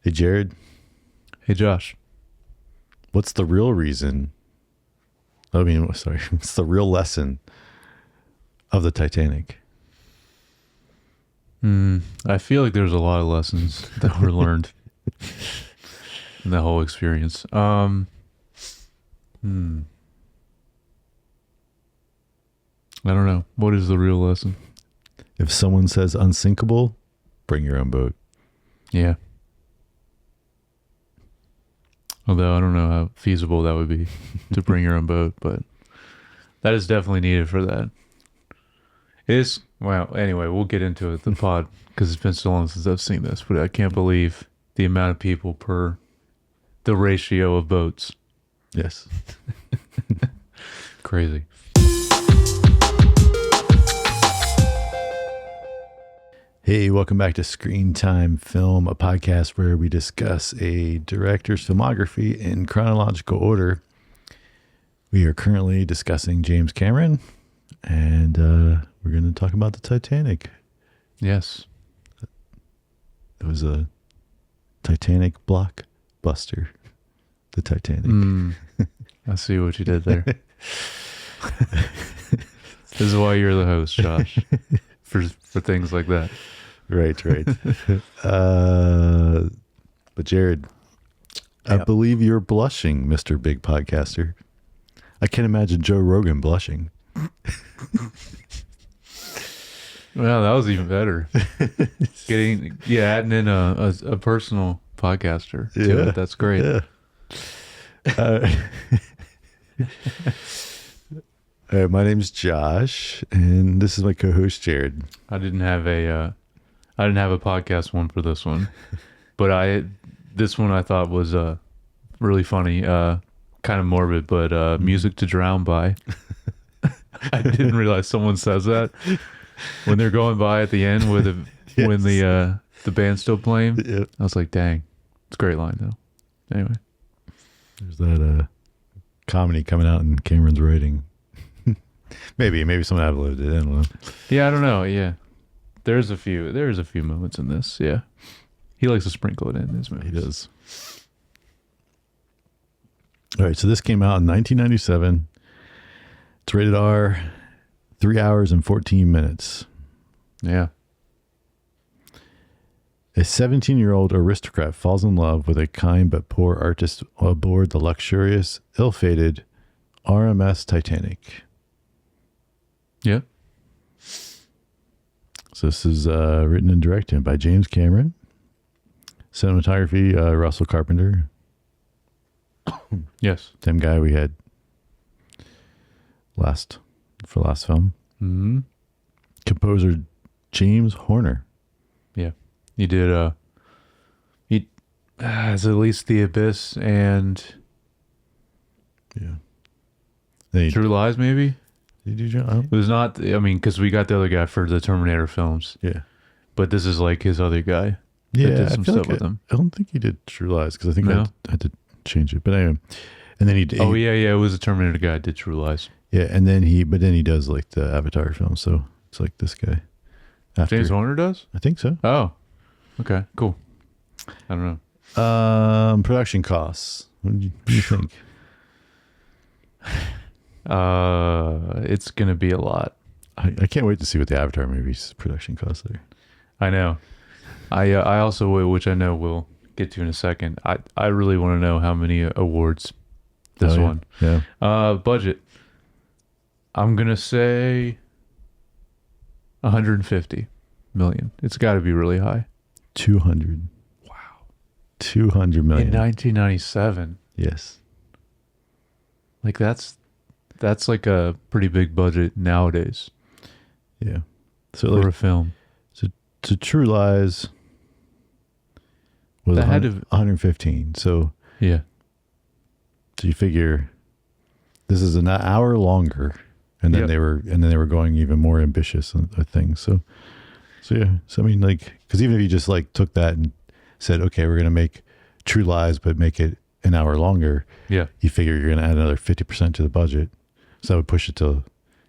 Hey, Jared. Hey, Josh. What's the real reason? What's the real lesson of the Titanic? I feel like there's a lot of lessons that were learned in the whole experience. I don't know. What is the real lesson? If someone says unsinkable, bring your own boat. Yeah. Although I don't know how feasible that would be to bring your own boat, but that is definitely needed for that. It is. Well, anyway, we'll get into it, the pod, because it's been so long since I've seen this, but I can't believe the amount of people per the ratio of boats. Yes. Crazy. Hey, welcome back to Screen Time Film, a podcast where we discuss a director's filmography in chronological order. We are currently discussing James Cameron, and we're going to talk about the Titanic. Yes. It was a Titanic blockbuster. The Titanic. I see what you did there. This is why you're the host, Josh, for things like that. Right. But Jared, I believe you're blushing, Mr. Big Podcaster. I can't imagine Joe Rogan blushing. Well, that was even better. Adding in a personal podcaster to it. That's great. Yeah. All right, my name's Josh, and this is my co-host Jared. I didn't have a podcast one for this one, but this one I thought was really funny, kind of morbid, but Music to Drown by. I didn't realize someone says that when they're going by at the end with when the band's still playing. Yep. I was like, dang, it's a great line though. Anyway, there's that comedy coming out in Cameron's writing. maybe someone outlived it. I don't know. Yeah, I don't know. Yeah, there's a few moments in this. Yeah, he likes to sprinkle it in his movies. He does. All right, so this came out in 1997. It's rated R, 3 hours and 14 minutes. Yeah. A 17-year-old aristocrat falls in love with a kind but poor artist aboard the luxurious, ill-fated RMS Titanic. Yeah. So this is written and directed by James Cameron. Cinematography, Russell Carpenter. Yes. Same guy we had last film. Mm-hmm. Composer James Horner. Yeah. He did he has at least The Abyss and True Lies, maybe? Did you It was not, I mean, because we got the other guy for the Terminator films. Yeah. But this is like his other guy. Yeah, that did some I feel stuff like with him. I don't think he did True Lies because I think No? I had to change it. But anyway, and then he did. Oh, yeah, it was a Terminator guy that did True Lies. Yeah, and then he does like the Avatar film. So it's like this guy. After, James Horner does? I think so. Oh, okay, cool. I don't know. Production costs. What do you think? It's gonna be a lot. I can't wait to see what the Avatar movie's production costs are. I know. I also, which I know we'll get to in a second. I really want to know how many awards this one. Yeah. Budget. I'm gonna say 150 million. It's got to be really high. 200. Wow. 200 million. In 1997. Yes. Like that's like a pretty big budget nowadays. Yeah. So for a film. So True Lies was 115. So yeah. So you figure this is an hour longer, and then they were going even more ambitious on things. So yeah. So I mean, like, because even if you just like took that and said, okay, we're gonna make True Lies, but make it an hour longer. Yeah. You figure you're gonna add another 50% to the budget, so that would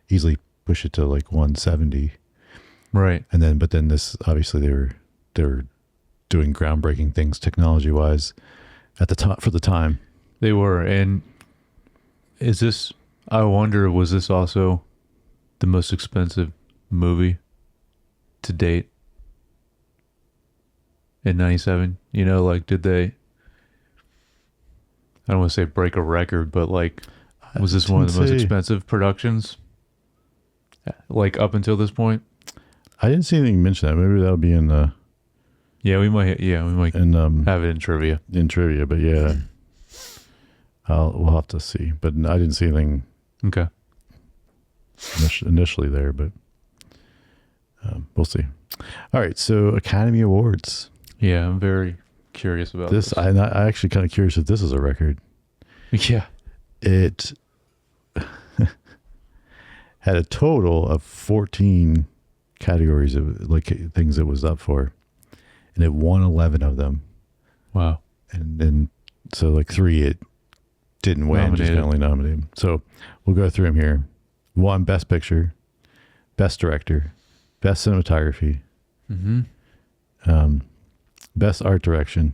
easily push it to like 170. Right. But then this obviously they were doing groundbreaking things technology wise at the time for the time. They were. And is this, I wonder, was this also the most expensive movie to date in 97? You know, like, did they, I don't want to say break a record, but like, was this one of the most expensive productions? Like, up until this point? I didn't see anything mention that. Maybe that'll be in the. Yeah, we might have it in trivia. But yeah, we'll have to see. But I didn't see anything. Okay. Initially there, but we'll see. All right, so Academy Awards. Yeah, I'm very curious about this. I actually kind of curious if this is a record. Yeah. It had a total of 14 categories of like things it was up for, and it won 11 of them. Wow. And then so like 3 it didn't win, Nominated. just only nominated. So we'll go through them here. Won Best Picture, Best Director, Best Cinematography, Best Art Direction,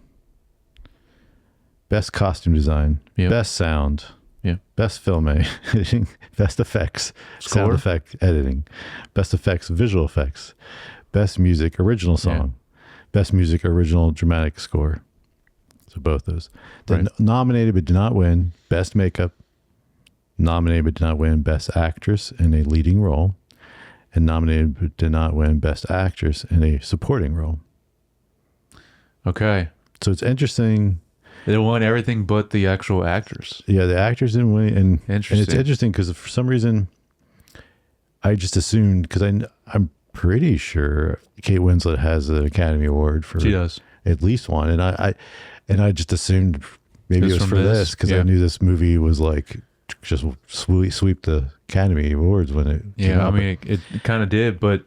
Best Costume Design, Best Sound, Best Film Editing, Best Effects, Score? Sound Effect Editing, Best Effects Visual Effects, Best Music Original Song, Best Music Original Dramatic Score. So both those. Then nominated but did not win Best Makeup, nominated but did not win Best Actress in a Leading Role, and nominated but did not win Best Actress in a Supporting Role. Okay. So it's interesting. They won everything but the actual actors. Yeah, the actors didn't win. And it's interesting because for some reason, I just assumed, because I'm pretty sure Kate Winslet has an Academy Award for She does. At least one. And I just assumed maybe it was for this because I knew this movie was like just sweep the Academy Awards when it came out. I mean, it kind of did, but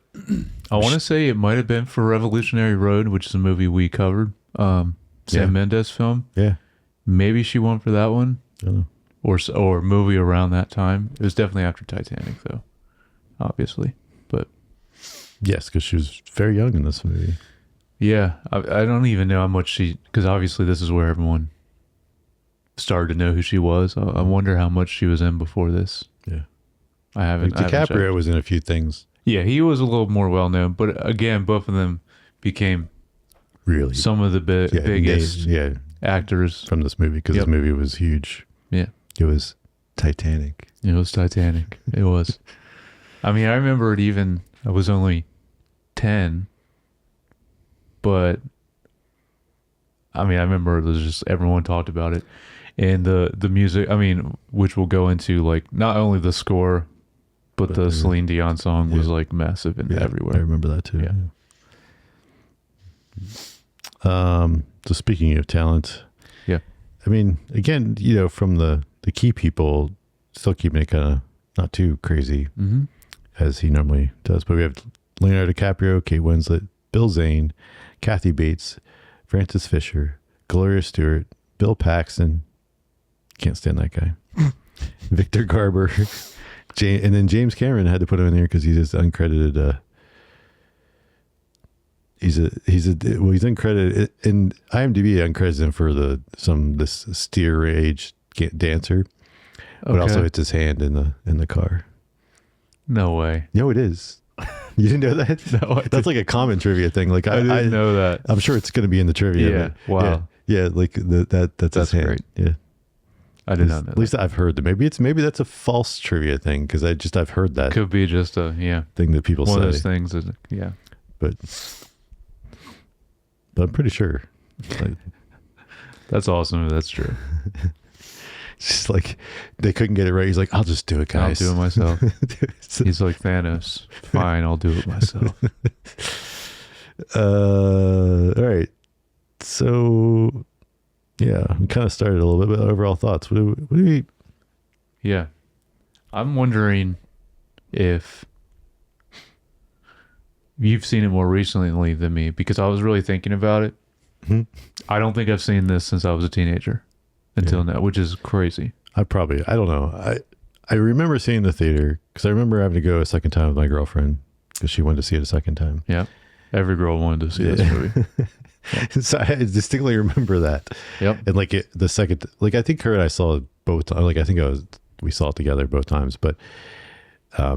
I want to say it might have been for Revolutionary Road, which is a movie we covered. Sam Mendes film. Yeah. Maybe she won for that one. I don't know. Or movie around that time. It was definitely after Titanic, though, obviously. But yes, because she was very young in this movie. Yeah, I don't even know how much because obviously this is where everyone started to know who she was. I wonder how much she was in before this. Yeah. I haven't. Like DiCaprio was in a few things. Yeah, he was a little more well known, but again, both of them became really some of the biggest actors from this movie because this movie was huge. Yeah, it was Titanic. It was Titanic. It was. I mean, I remember it. Even I was only 10, but I mean, I remember it was just everyone talked about it, and the music. I mean, which we'll go into, like not only the score, but the Celine Dion song was like massive and everywhere. I remember that too. So speaking of talent, I mean, again, from the key people, still keeping it kind of not too crazy as he normally does. But we have Leonardo DiCaprio, Kate Winslet, Bill Zane, Kathy Bates, Francis Fisher, Gloria Stewart, Bill Paxton. Can't stand that guy. Victor Garber, and then James Cameron had to put him in there because he's just uncredited. He's uncredited in IMDb. Uncredited him for this steer age dancer, but also it's his hand in the car. No way. No, it is. You didn't know that? No, that's like a common trivia thing. Like I didn't know that. I'm sure it's going to be in the trivia. Yeah. Wow. Yeah. Like that's his hand. Great. Yeah. I did not know. At least I've heard that. Maybe that's a false trivia thing because I've heard that. Could be just a thing that people say. One of those things that But I'm pretty sure. Like, that's awesome if that's true. It's just like they couldn't get it right. He's like, I'll just do it, guys. I'll do it myself. He's like Thanos. Fine, I'll do it myself. All right. So yeah, we kind of started a little bit, but overall thoughts. What do we? Yeah. I'm wondering if you've seen it more recently than me, because I was really thinking about it. Mm-hmm. I don't think I've seen this since I was a teenager until now, which is crazy. I don't know. I remember seeing the theater because I remember having to go a second time with my girlfriend because she wanted to see it a second time. Yeah. Every girl wanted to see this movie. So I distinctly remember that. Yep. And like the second, like I think her and I saw it both. Like I think we saw it together both times. But I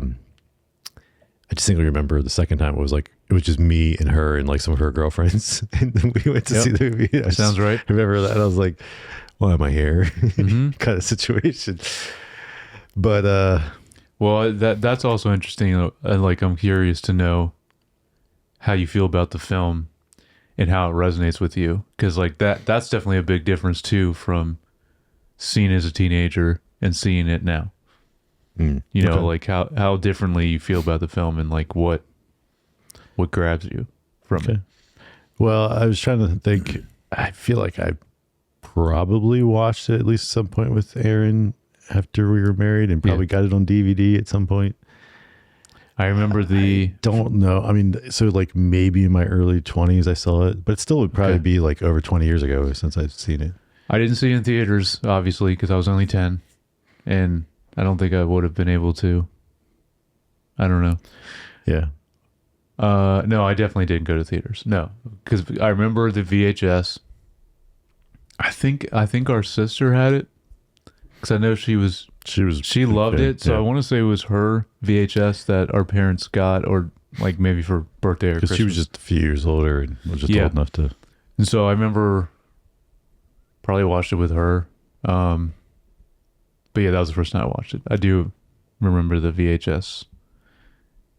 distinctly remember the second time it was just me and her and like some of her girlfriends, and then we went to see the movie. Sounds right. Remember that? I was like, why am I here? Mm-hmm. Kind of situation. But well, that's also interesting. Like, I'm curious to know how you feel about the film and how it resonates with you, because like that's definitely a big difference too from seeing it as a teenager and seeing it now. You know, like how differently you feel about the film and like what grabs you from it. Well, I was trying to think. I feel like I probably watched it at least some point with Aaron after we were married, and probably got it on DVD at some point. I remember I don't know. I mean, so like maybe in my early 20s I saw it, but it still would probably be like over 20 years ago since I've seen it. I didn't see it in theaters, obviously, because I was only 10, and I don't think I would have been able to. I don't know. Yeah. No, I definitely didn't go to theaters. No, because I remember the VHS. I think our sister had it, because I know she loved it. So I want to say it was her VHS that our parents got, or like maybe for birthday or Christmas. Because she was just a few years older and was just old enough to. And so I remember probably watched it with her. But yeah, that was the first time I watched it. I do remember the VHS,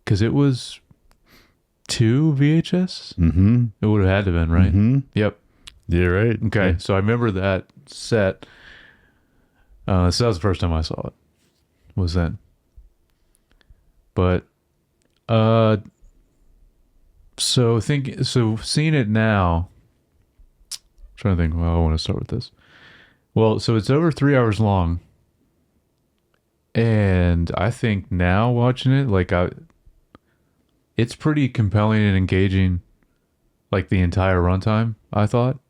because it was 2 VHS. Mm-hmm. It would have had to have been, right? Mm-hmm. Yep. Yeah, right. Okay, Yeah. so I remember that set. So that was the first time I saw it. Was then. But so seeing it now, I'm trying to think. Well, I want to start with this. Well, so it's over 3 hours long, and I think now watching it, like it's pretty compelling and engaging, like the entire runtime, I thought.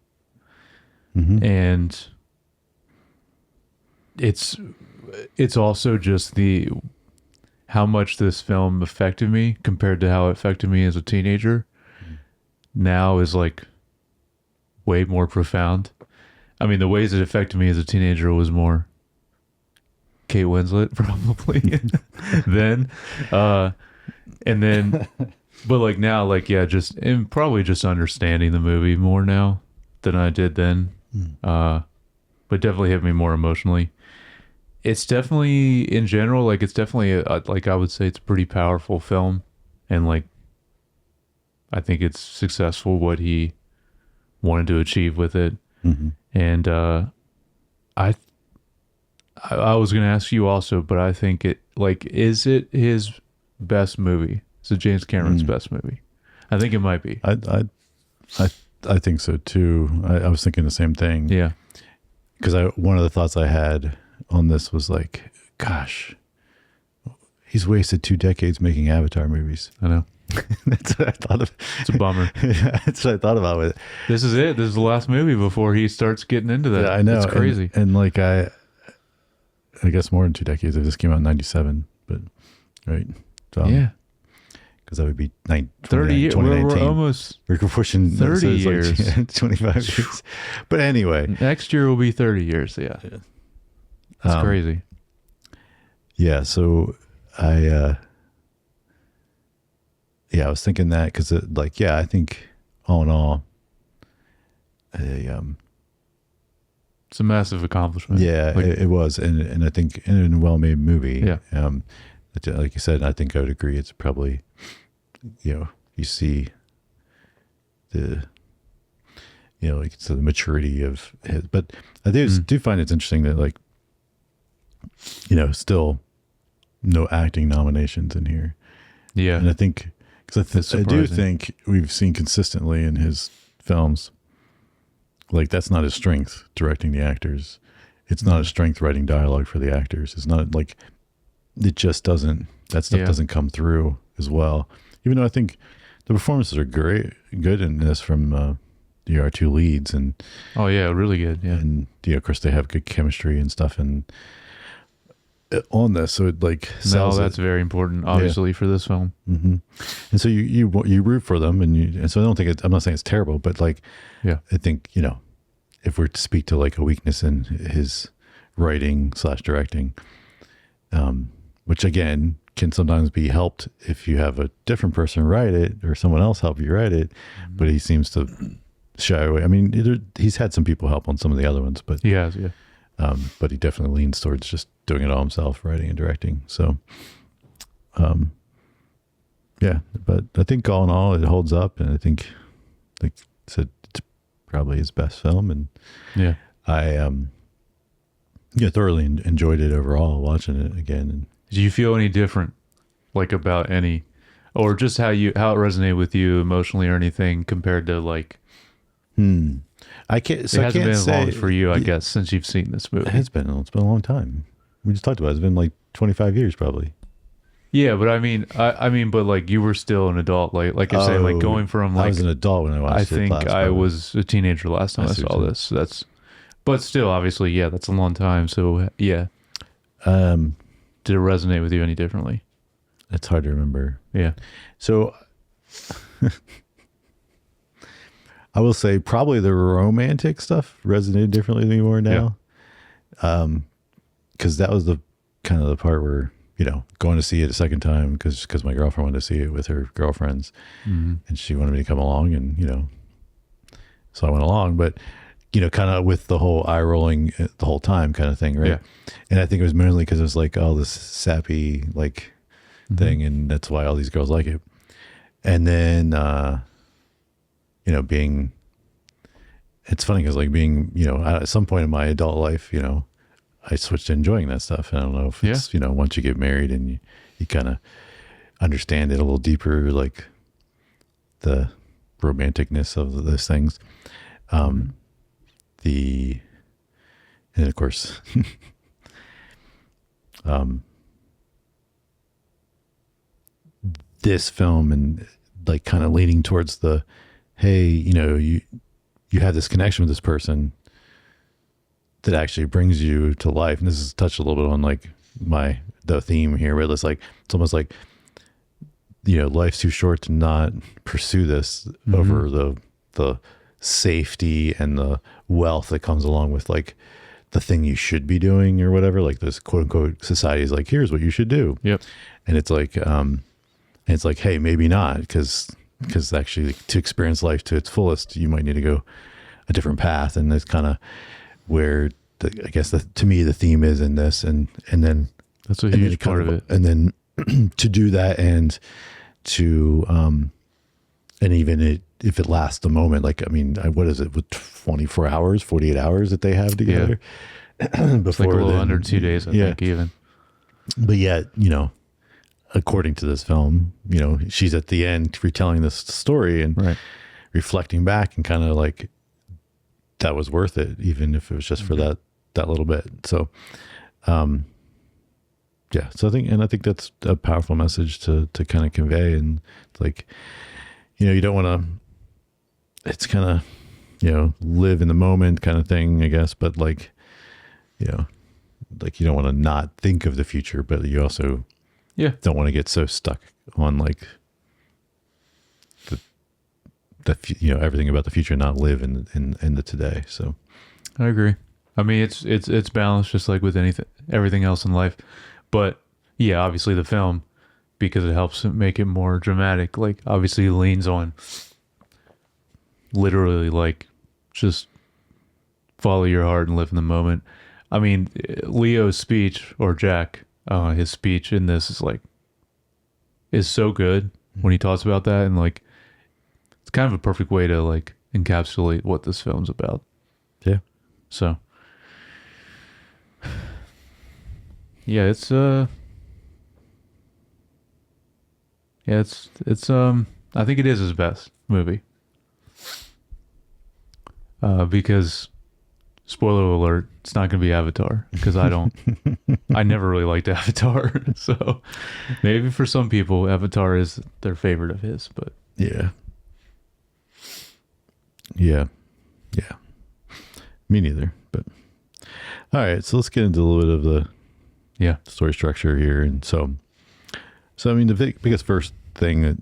Mm-hmm. And it's also just how much this film affected me compared to how it affected me as a teenager now is like way more profound. I mean, the ways it affected me as a teenager was more Kate Winslet probably then. And then, but like now, like, yeah, and probably just understanding the movie more now than I did then. But definitely hit me more emotionally. It's definitely, in general, like, it's definitely like, I would say it's a pretty powerful film, and like I think it's successful what he wanted to achieve with it. Mm-hmm. And I was going to ask you also, but I think is it his best movie? Is it James Cameron's best movie? I think it might be. I think so too. I was thinking the same thing. Yeah. Because one of the thoughts I had on this was like, gosh, he's wasted 2 decades making Avatar movies. I know. That's what I thought of. It's a bummer. Yeah, that's what I thought about with it. This is it. This is the last movie before he starts getting into that. Yeah, I know. It's crazy. And like I guess more than 2 decades. It just came out in 97, but right. So, yeah. Because that would be 30 years. We're almost. We're pushing 30 years. Like 25 years. But anyway. Next year will be 30 years. Yeah. That's crazy. Yeah. So I was thinking that because I think all in all, it's a massive accomplishment. Yeah, like, it was. And I think in a well-made movie, yeah. Like you said, I think I would agree. It's probably, you see like it's the maturity of his, but I do find it's interesting that like, still no acting nominations in here. Yeah. And I think, because I do think we've seen consistently in his films, like that's not his strength, directing the actors. It's not his strength writing dialogue for the actors. It's not like, it just doesn't, that stuff doesn't come through as well. Even though I think the performances are good in this from our 2 leads. And oh yeah, really good. Yeah. And of course they have good chemistry and stuff. And on this, so it like No, sells that's it. very important, obviously, for this film. And so you root for them, and so I don't think I'm not saying it's terrible, but like Yeah. I think if we're to speak to like a weakness in his writing / directing, which again can sometimes be helped if you have a different person write it or someone else help you write it, but he seems to shy away. I mean, he's had some people help on some of the other ones, but He has, yeah. but he definitely leans towards just doing it all himself, writing and directing. So, yeah, but I think all in all, it holds up, and I think, like I said, it's probably his best film, and Yeah. I thoroughly enjoyed it overall, watching it again. And Do you feel any different, like about any, or just how it resonated with you emotionally or anything compared to like? I can't. So it I hasn't can't been as say long for you, I guess, since you've seen this movie. It's been a long time. We just talked about it. It's been like 25 years, probably. Yeah, but I mean, but like you were still an adult, like you're saying, like going from like I was an adult when I watched I it. think last, I probably. was a teenager last time I saw this. So but still, obviously, yeah, that's a long time. So yeah, did it resonate with you any differently? It's hard to remember. Yeah. So I will say probably the romantic stuff resonated differently with me more now. Because that was the kind of the part where, going to see it a second time because my girlfriend wanted to see it with her girlfriends, and she wanted me to come along, and, so I went along, but, kind of with the whole eye rolling the whole time kind of thing. Right. Yeah. And I think it was mainly because it was like all this sappy, like thing. And that's why all these girls like it. And then, it's funny because like being, at some point in my adult life, I switched to enjoying that stuff. And I don't know if it's, once you get married and you kind of understand it a little deeper, like the romanticness of those things. And of course, this film and like kind of leaning towards the, hey, you have this connection with this person that actually brings you to life. And this is touched a little bit on like the theme here, where it's like, it's almost like, life's too short to not pursue this over the safety and the wealth that comes along with like the thing you should be doing or whatever. Like this quote unquote society is like, here's what you should do. Yep. And it's like, hey, maybe not, because actually to experience life to its fullest, you might need to go a different path. And that's kind of where I guess to me, the theme is in this. And then that's a huge part of it. And then to do that and to, and even if it lasts a moment, like, I mean, what is it with 24 hours, 48 hours that they have together? Yeah. Before it's like a little under 2 days, I think even. But yet, according to this film, she's at the end retelling this story and reflecting back and kind of like, that was worth it, even if it was just for that little bit. So, yeah. So I think that's a powerful message to kind of convey. And it's like, you don't want to, it's kind of, live in the moment kind of thing, I guess. But like, like you don't want to not think of the future, but you also don't want to get so stuck on like the everything about the future, not live in the today. So I agree. I mean, it's balanced just like with everything else in life. But yeah, obviously the film, because it helps make it more dramatic, like obviously leans on literally like just follow your heart and live in the moment. I mean, Leo's speech, or Jack, his speech in this is so good when he talks about that, and like it's kind of a perfect way to like encapsulate what this film's about. Yeah. So yeah, it's I think it is his best movie. Because spoiler alert, it's not going to be Avatar, because I never really liked Avatar. So maybe for some people, Avatar is their favorite of his, but yeah. Me neither, but all right. So let's get into a little bit of Yeah. story structure here. And so I mean, the biggest first thing that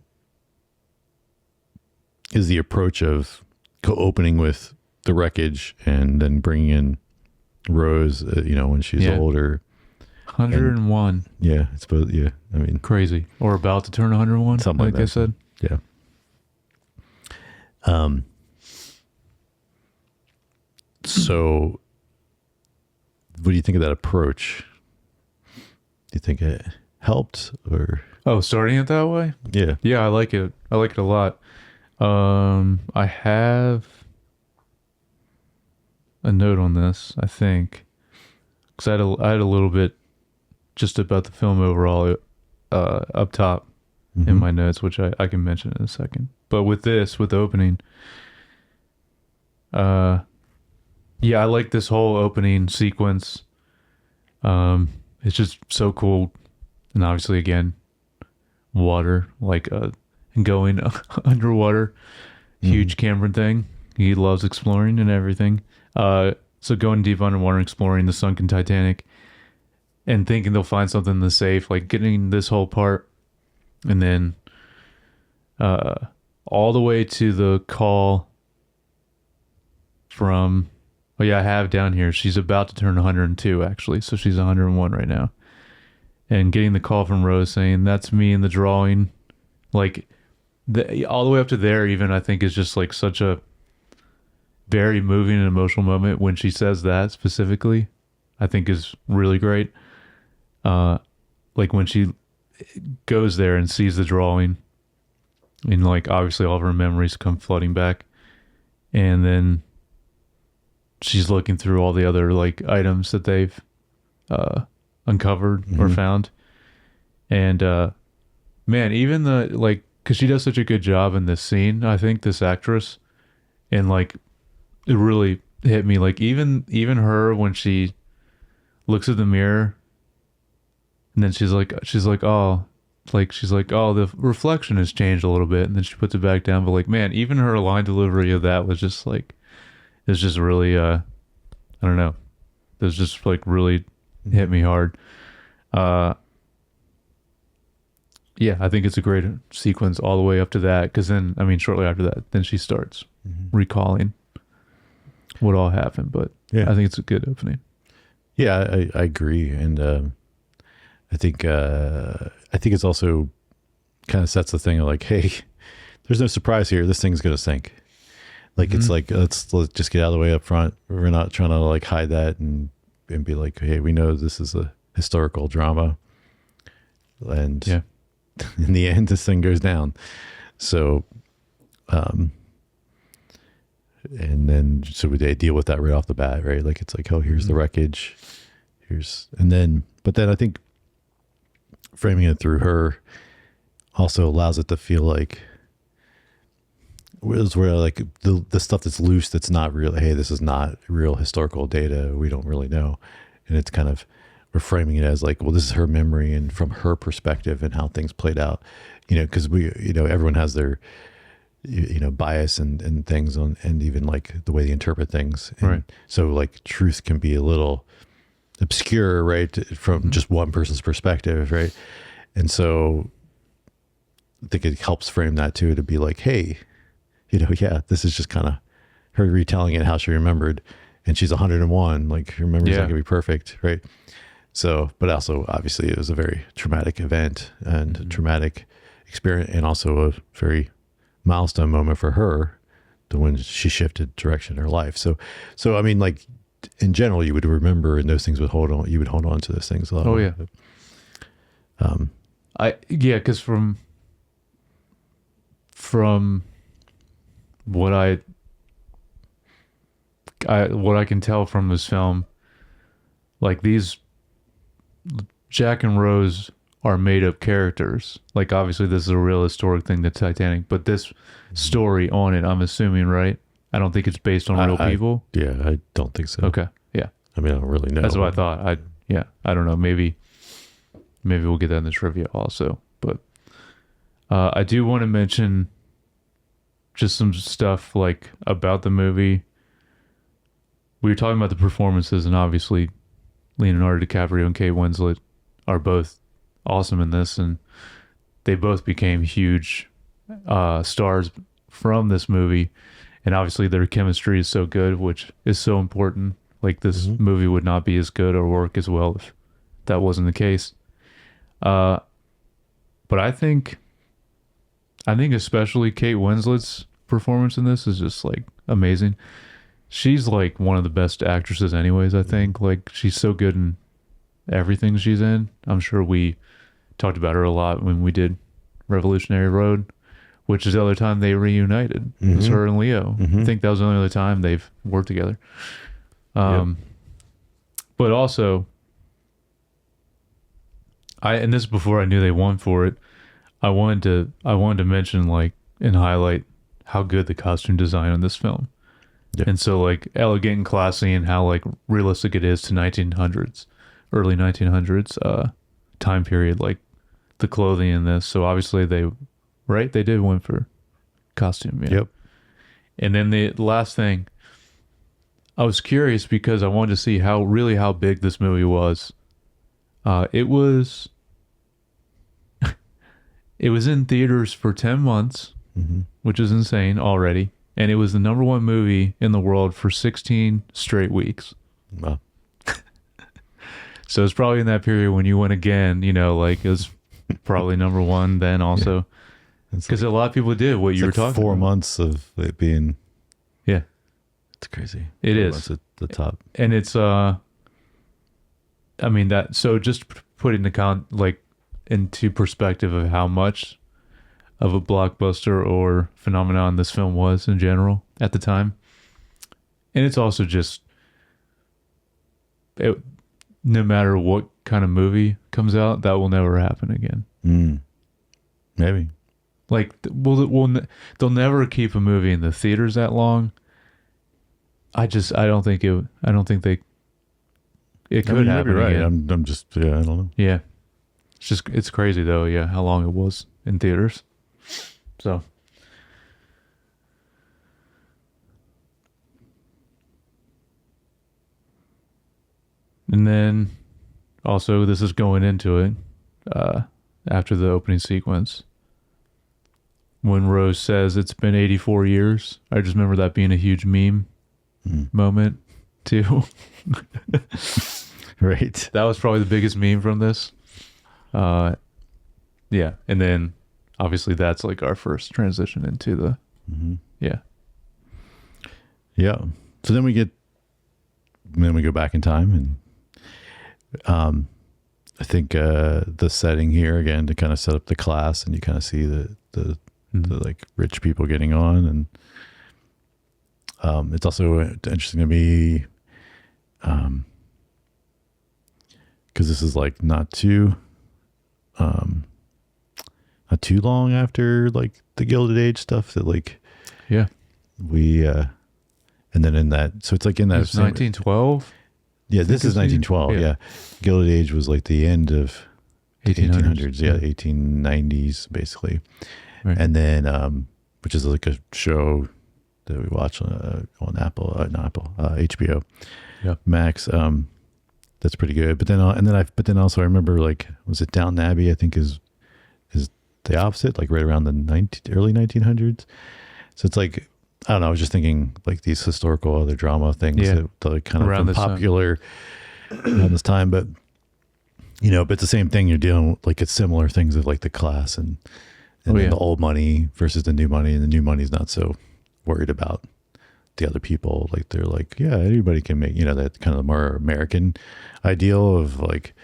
is the approach of opening with the wreckage and then bringing in Rose, when she's older. 101. Yeah, I suppose. Yeah, I mean, Crazy. Or about to turn 101. Something like that. I said. Yeah. So, what do you think of that approach? Do you think it helped, or? Oh, starting it that way? Yeah. Yeah, I like it. I like it a lot. I have a note on this, I think, because I had a little bit just about the film overall up top in my notes, which I can mention in a second. But with the opening, yeah, I like this whole opening sequence. It's just so cool, and obviously, again, water, like going underwater, huge Cameron thing. He loves exploring and everything. So going deep underwater, exploring the sunken Titanic, and thinking they'll find something in the safe, like getting this whole part, and then all the way to the call from. Oh yeah, I have down here. She's about to turn 102, actually, so she's 101 right now. And getting the call from Rose saying, "That's me in the drawing," like all the way up to there, even I think is just like such a very moving and emotional moment when she says that specifically. I think is really great. Like when she goes there and sees the drawing, and like obviously all of her memories come flooding back, and then she's looking through all the other like items that they've uncovered or found, and man, even the like, because she does such a good job in this scene, I think, this actress, and like it really hit me, like even her when she looks at the mirror and then she's like oh, the reflection has changed a little bit, and then she puts it back down, but like, man, even her line delivery of that was just like, it's just really I don't know, it was just like really hit me hard. Yeah, I think it's a great sequence all the way up to that, because then, I mean, shortly after that, then she starts recalling what all happened, but yeah, I think it's a good opening. Yeah, I agree, and I think it's also kind of sets the thing of like, hey, there's no surprise here. This thing's gonna sink. Like it's like let's just get out of the way up front. We're not trying to like hide that and be like, hey, we know this is a historical drama, and yeah, in the end, this thing goes down. So, and then so they deal with that right off the bat, right? Like it's like, oh, here's the wreckage, but then I think framing it through her also allows it to feel like where like the stuff that's loose, that's not real. Hey, this is not real historical data. We don't really know, and it's kind of, we're framing it as like, well, this is her memory and from her perspective and how things played out, because everyone has their bias and things on, and even like the way they interpret things, and right. So like truth can be a little obscure, right, from just one person's perspective, right? And so I think it helps frame that too, to be like, hey, yeah, this is just kind of her retelling it how she remembered, and she's 101, like her memory's not gonna be perfect, right? So, but also obviously it was a very traumatic event and a traumatic experience, and also a very milestone moment for her to when she shifted direction in her life. So I mean, like in general, you would remember, and those things would hold on. You would hold on to those things a lot. Oh yeah. Because from what I can tell from this film, like these Jack and Rose are made up characters. Like obviously this is a real historic thing, the Titanic, but this story on it, I'm assuming, right? I don't think it's based on real people. Yeah, I don't think so. Okay. Yeah. I mean, I don't really know. That's what I thought. I don't know. Maybe we'll get that in the trivia also. But I do want to mention just some stuff like about the movie. We were talking about the performances, and obviously Leonardo DiCaprio and Kate Winslet are both awesome in this, and they both became huge stars from this movie. And obviously their chemistry is so good, which is so important. Like this movie would not be as good or work as well if that wasn't the case. But I think especially Kate Winslet's performance in this is just like amazing. She's like one of the best actresses anyways, I think. Like she's so good in everything she's in. I'm sure we talked about her a lot when we did Revolutionary Road, which is the other time they reunited. It was her and Leo. I think that was the only other time they've worked together. But also, and this is before I knew they won for it. I wanted to mention like and highlight how good the costume design on this film. Yeah. And so like elegant and classy, and how like realistic it is to early 1900s time period, like the clothing in this. So obviously they did win for costume. Yeah. Yep. And then the last thing, I was curious because I wanted to see how big this movie was. It was in theaters for 10 months, which is insane already. And it was the number one movie in the world for 16 straight weeks. Wow. So it's probably in that period when you went again, like it was probably number one then also. Because a lot of people did what you were talking 4 about. months of it being. Yeah. It's crazy. It 4 is. months at the top. And it's, so just putting the into perspective of how much of a blockbuster or phenomenon this film was in general at the time. And it's also just, no matter what kind of movie comes out, that will never happen again. Maybe. Like, they'll never keep a movie in the theaters that long. I don't think it could happen right. again. I'm just, I don't know. Yeah. It's crazy though. Yeah. How long it was in theaters. So. And then also this is going into it, after the opening sequence. When Rose says it's been 84 years, I just remember that being a huge meme moment too. Right. That was probably the biggest meme from this. Yeah. And then obviously that's like our first transition into the, yeah. Yeah. So then we go back in time, and I think the setting here again to kind of set up the class, and you kind of see the like rich people getting on, and it's also interesting to me because this is like not too long after like the Gilded Age stuff that like we and then in that, so it's like in that 1912. Yeah, this is 1912. Yeah. Gilded Age was like the end of 1800s. Yeah, 1890s basically. Right. And then, which is like a show that we watch on HBO Max. That's pretty good. But then also I remember like, was it Downton Abbey? I think is the opposite, like right around the early 1900s. So it's like, I don't know. I was just thinking like these historical other drama things that like kind around of popular around this time, but but it's the same thing. You're dealing with, like, it's similar things of like the class and then the old money versus the new money, and the new money's not so worried about the other people. Like they're like, yeah, anybody can make, that kind of more American ideal of like,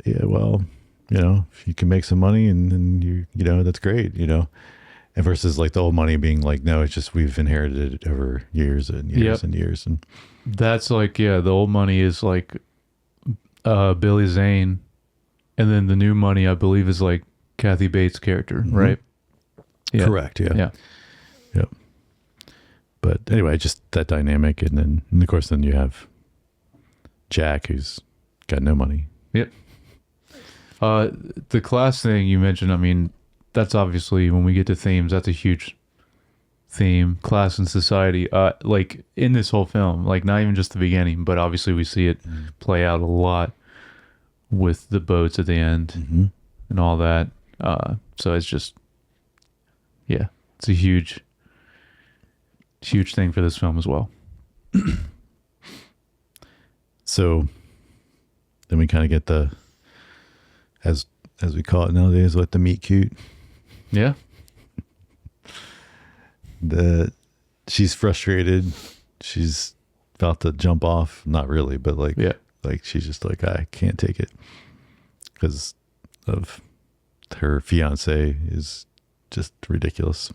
yeah, well, if you can make some money and you that's great, and versus like the old money being like, no, it's just we've inherited it over years and years and years. And that's like, the old money is like Billy Zane, and then the new money I believe is like Kathy Bates' character, right? Yeah. Correct. Yeah. Yep. But anyway, just that dynamic, and of course then you have Jack, who's got no money. Yep. The class thing you mentioned, I mean, that's obviously, when we get to themes, that's a huge theme, class and society, like in this whole film, like not even just the beginning, but obviously we see it play out a lot with the boats at the end and all that. So it's just, yeah, it's a huge thing for this film as well. So then we kind of get the, as we call it nowadays, what, the meet cute. Yeah. She's frustrated. She's about to jump off. Not really, but like she's just like, I can't take it because of her fiance is just ridiculous.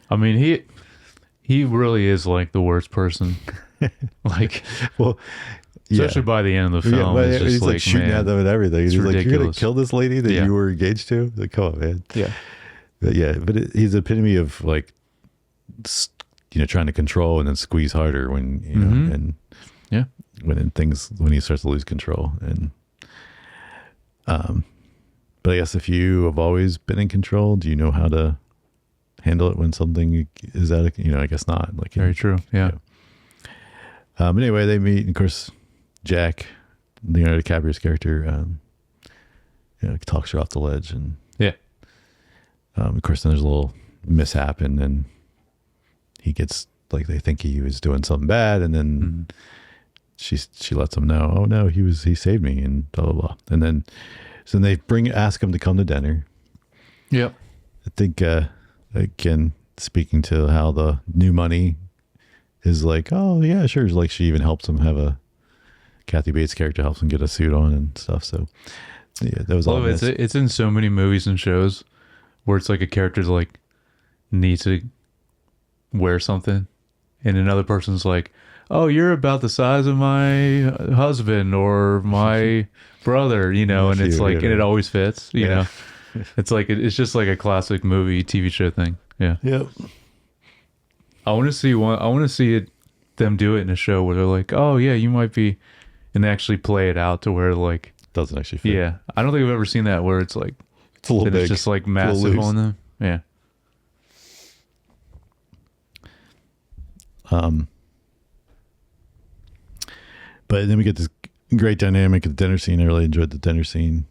I mean, he really is like the worst person. Like, well, especially by the end of the film, but it's just he's like shooting at them and everything. He's like, "You're gonna kill this lady that you were engaged to?" Like, come on, man. Yeah, but he's the epitome of like, trying to control and then squeeze harder when know, and when he starts to lose control. And but I guess if you have always been in control, do you know how to handle it when something is out of, I guess not. Like, very true. Yeah. But anyway, they meet, and of course, Jack, Leonardo DiCaprio's character, talks her off the ledge, and of course, then there's a little mishap, and then he gets like, they think he was doing something bad, and then she lets him know, oh no, he saved me, and blah blah blah, and then they ask him to come to dinner. Yep. I think again, speaking to how the new money is like, oh yeah, sure. Like, she even helps him Kathy Bates' character helps him get a suit on and stuff. So yeah, that was all. It's in so many movies and shows where it's like a character's like needs to wear something, and another person's like, oh, you're about the size of my husband or my brother, and it's like, and it always fits, you know. It's like, it's just like a classic movie, TV show thing. Yeah. Yep. I want to see them do it in a show where they're like, oh yeah, you might be, and they actually play it out to where like doesn't actually fit. Yeah. I don't think I've ever seen that where it's like, it's a little big. It's just like massive on them. Yeah. But then we get this great dynamic at the dinner scene. I really enjoyed the dinner scene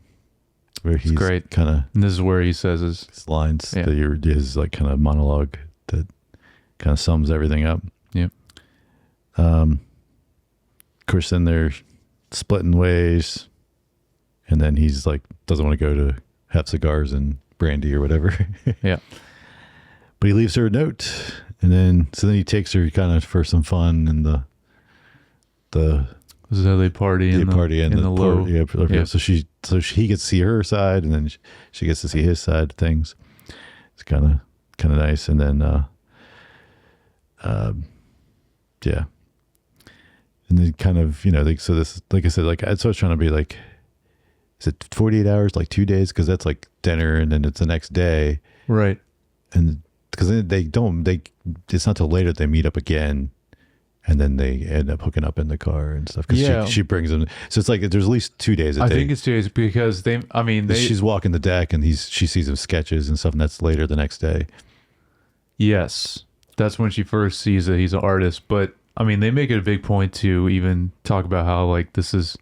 where he's great. Kind of. And this is where he says his lines, his like kind of monologue that kind of sums everything up. Yep. Of course, then they're splitting ways, and then he's like doesn't want to go to have cigars and brandy or whatever. Yeah. But he leaves her a note, and then he takes her kind of for some fun and the. This is how they party in the low. Yeah. So he gets to see her side, and then she gets to see his side of things. It's kind of nice. And then, yeah. And then kind of, so this, like I said, like, so I was trying to be like, is it 48 hours, like 2 days? Cause that's like dinner, and then it's the next day. Right. And because it's not till later that they meet up again. And then they end up hooking up in the car and stuff. Because she brings him. So it's like there's at least 2 days. I think it's 2 days because she's walking the deck and she sees him sketches and stuff, and that's later the next day. Yes, that's when she first sees that he's an artist. But I mean, they make it a big point to even talk about how like this is,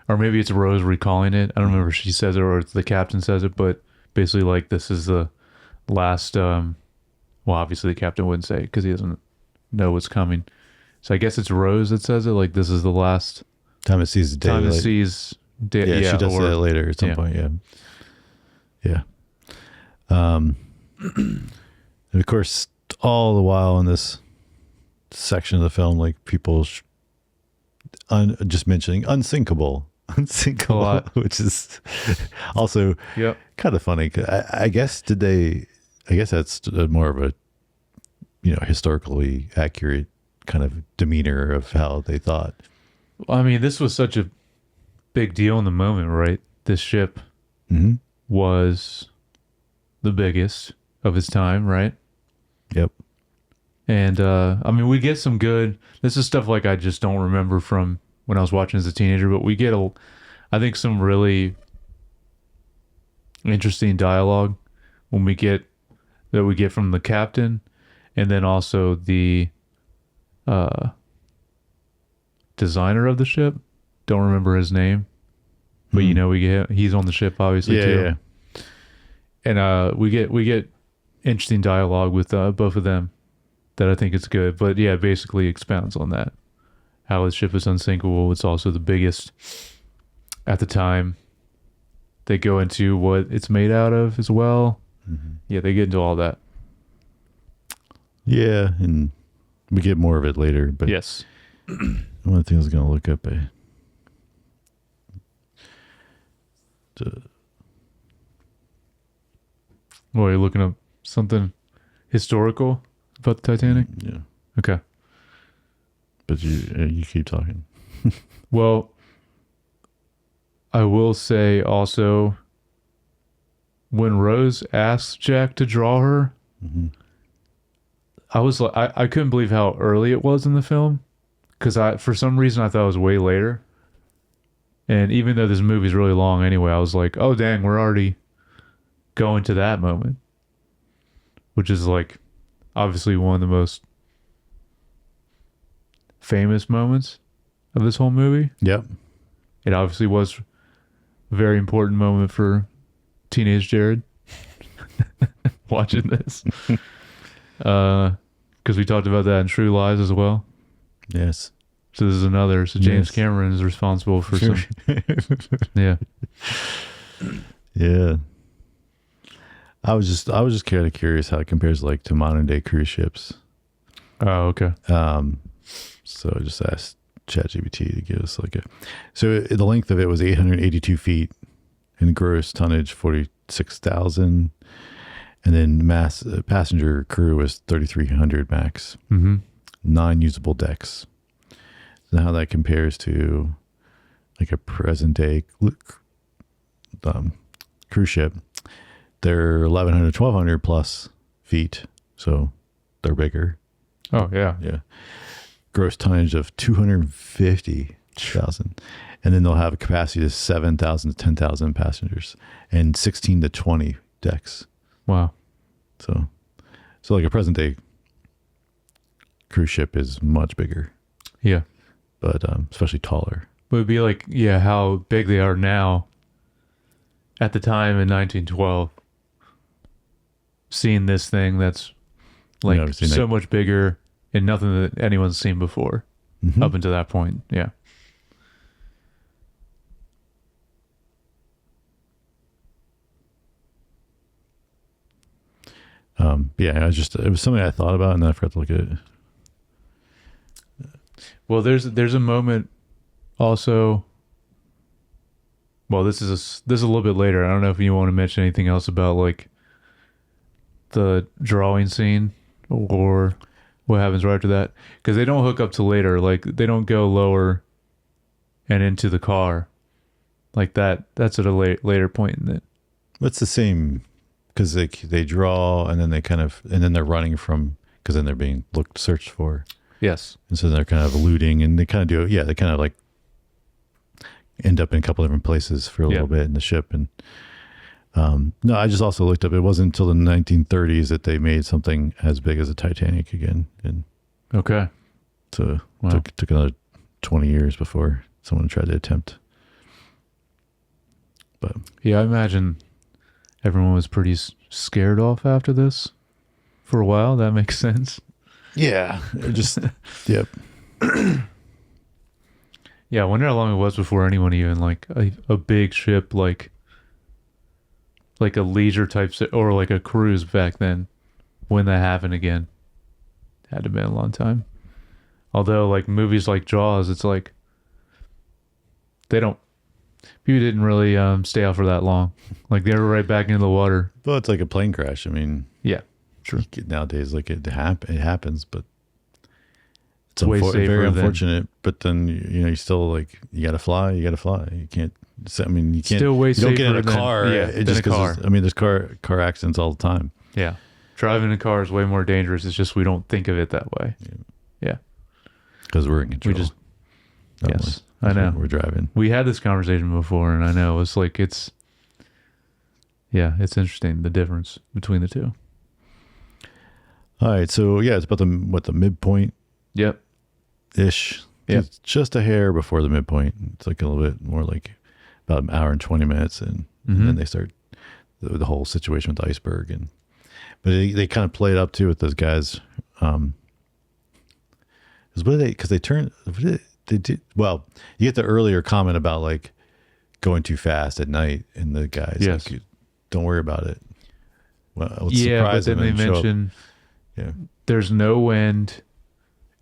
or maybe it's Rose recalling it. I don't remember if she says it or it's the captain says it, but basically like this is the last. Well, obviously the captain wouldn't say it because he doesn't know what's coming. So I guess it's Rose that says it. Like this is the last time it sees daylight. She does say that later at some point. Yeah. And of course, all the while in this section of the film, like people just mentioning unsinkable, which is also kind of funny. I guess that's more of a historically accurate kind of demeanor of how they thought. I mean, this was such a big deal in the moment, right? This ship was the biggest of its time, right? Yep. And I mean, we get some good. This is stuff like I just don't remember from when I was watching as a teenager, but we get I think some really interesting dialogue when we get from the captain, and then also the designer of the ship. Don't remember his name. but you know, he's on the ship obviously too. Yeah. And we get interesting dialogue with both of them that I think is good. But yeah, basically expounds on that. How his ship is unsinkable. It's also the biggest at the time. They go into what it's made out of as well. Mm-hmm. Yeah, they get into all that. Yeah, and we get more of it later. But yes. One of the things I was going to look up. Well, you're looking up something historical about the Titanic? Yeah. Okay. But you keep talking. Well, I will say also, when Rose asks Jack to draw her, mm-hmm. I was like, I couldn't believe how early it was in the film, because for some reason I thought it was way later. And even though this movie's really long anyway, I was like, oh dang, we're already going to that moment, which is like obviously one of the most famous moments of this whole movie. Yep. It obviously was a very important moment for teenage Jared watching this. Because we talked about that in True Lies as well. Yes. So this is another. So James Cameron is responsible for some. Yeah. Yeah. I was just kind of curious how it compares like to modern day cruise ships. Oh, okay. So I just asked ChatGPT to give us so the length of it was 882 feet and gross tonnage 46,000. And then passenger crew was 3,300 max. Mm-hmm. 9 usable decks. So how that compares to like a present day cruise ship, they're 1,100, 1,200 plus feet. So they're bigger. Oh, yeah. Yeah. Gross tonnage of 250,000. And then they'll have a capacity of 7,000 to 10,000 passengers and 16 to 20 decks. Wow. So like a present day cruise ship is much bigger. Yeah. But especially taller. But it'd be like, yeah, how big they are now at the time in 1912. Seeing this thing that's like so much bigger and nothing that anyone's seen before up until that point. Yeah. Yeah, it was something I thought about and then I forgot to look at it. Well, there's a moment also. Well, this is a little bit later. I don't know if you want to mention anything else about like the drawing scene or what happens right after that, because they don't hook up till later. Like they don't go lower and into the car like that. That's at a later point in it. It's the same. Because they draw and then they're running from, because then they're being searched for. Yes. And so they're kind of eluding and they kind of do it. Yeah, they kind of like end up in a couple different places for a little bit in the ship. And no, I just also looked up, it wasn't until the 1930s that they made something as big as the Titanic again. And okay. So took another 20 years before someone tried to attempt. But yeah, I imagine everyone was pretty scared off after this for a while. That makes sense. Yeah. Just, yep. Yeah, I wonder how long it was before anyone even like a big ship, like a leisure type or like a cruise back then, when that happened again. Had to have been a long time. Although like movies like Jaws, it's like people didn't really stay out for that long. Like they were right back into the water. Well, it's like a plane crash. I mean, yeah, true. Nowadays, like it happens, but it's way safer, very unfortunate. But then you still like you got to fly. You can't. I mean, you can't. Still way you don't get in a car. Yeah, just because. I mean, there's car accidents all the time. Yeah, driving a car is way more dangerous. It's just we don't think of it that way. Yeah, because we're in control. We just yes. I know. We're driving. We had this conversation before, and I know it's like it's interesting the difference between the two. All right, so yeah, it's about the midpoint. Yep. Ish. Yeah. It's just a hair before the midpoint. It's like a little bit more like about an hour and 20 minutes, and then they start the whole situation with the iceberg, but they kind of play it up too with those guys. Because they turn, they did, well, you get the earlier comment about like going too fast at night, and the guys, yes, like, don't worry about it. Well, but then they mention there's no wind,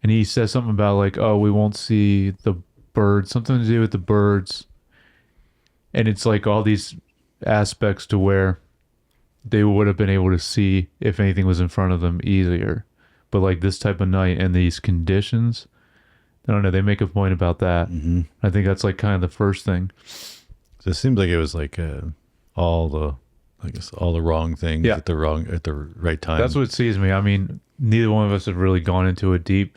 and he says something about like, oh, we won't see the birds, something to do with the birds, and it's like all these aspects to where they would have been able to see if anything was in front of them easier. But like this type of night and these conditions, I don't know, they make a point about that. Mm-hmm. I think that's like kind of the first thing. So it seems like it was like all the wrong things at the right time. That's what sees me. I mean, neither one of us have really gone into it deep.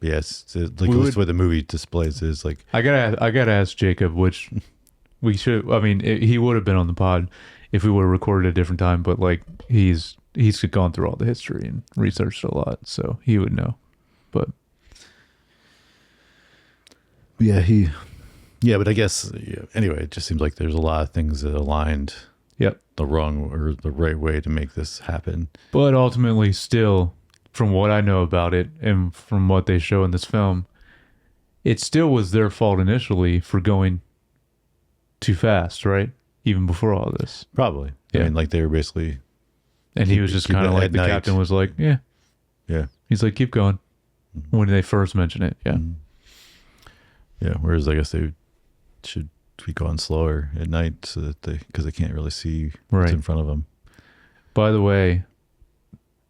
Yes, like at least what the movie displays is like. I gotta ask Jacob, which we should. I mean, he would have been on the pod if we would have recorded at a different time. But like he's gone through all the history and researched a lot, so he would know. But but I guess anyway, it just seems like there's a lot of things that aligned. Yep. The wrong or the right way to make this happen. But ultimately, still, from what I know about it and from what they show in this film, it still was their fault initially for going too fast, right? Even before all this. Probably. Yeah. I mean, like they were basically. And he was just kind of like, the captain was like, yeah. Yeah. He's like, keep going. Mm-hmm. When they first mention it. Yeah. Mm-hmm. Yeah. Whereas I guess they should be going slower at night so that because they can't really see what's in front of them. By the way,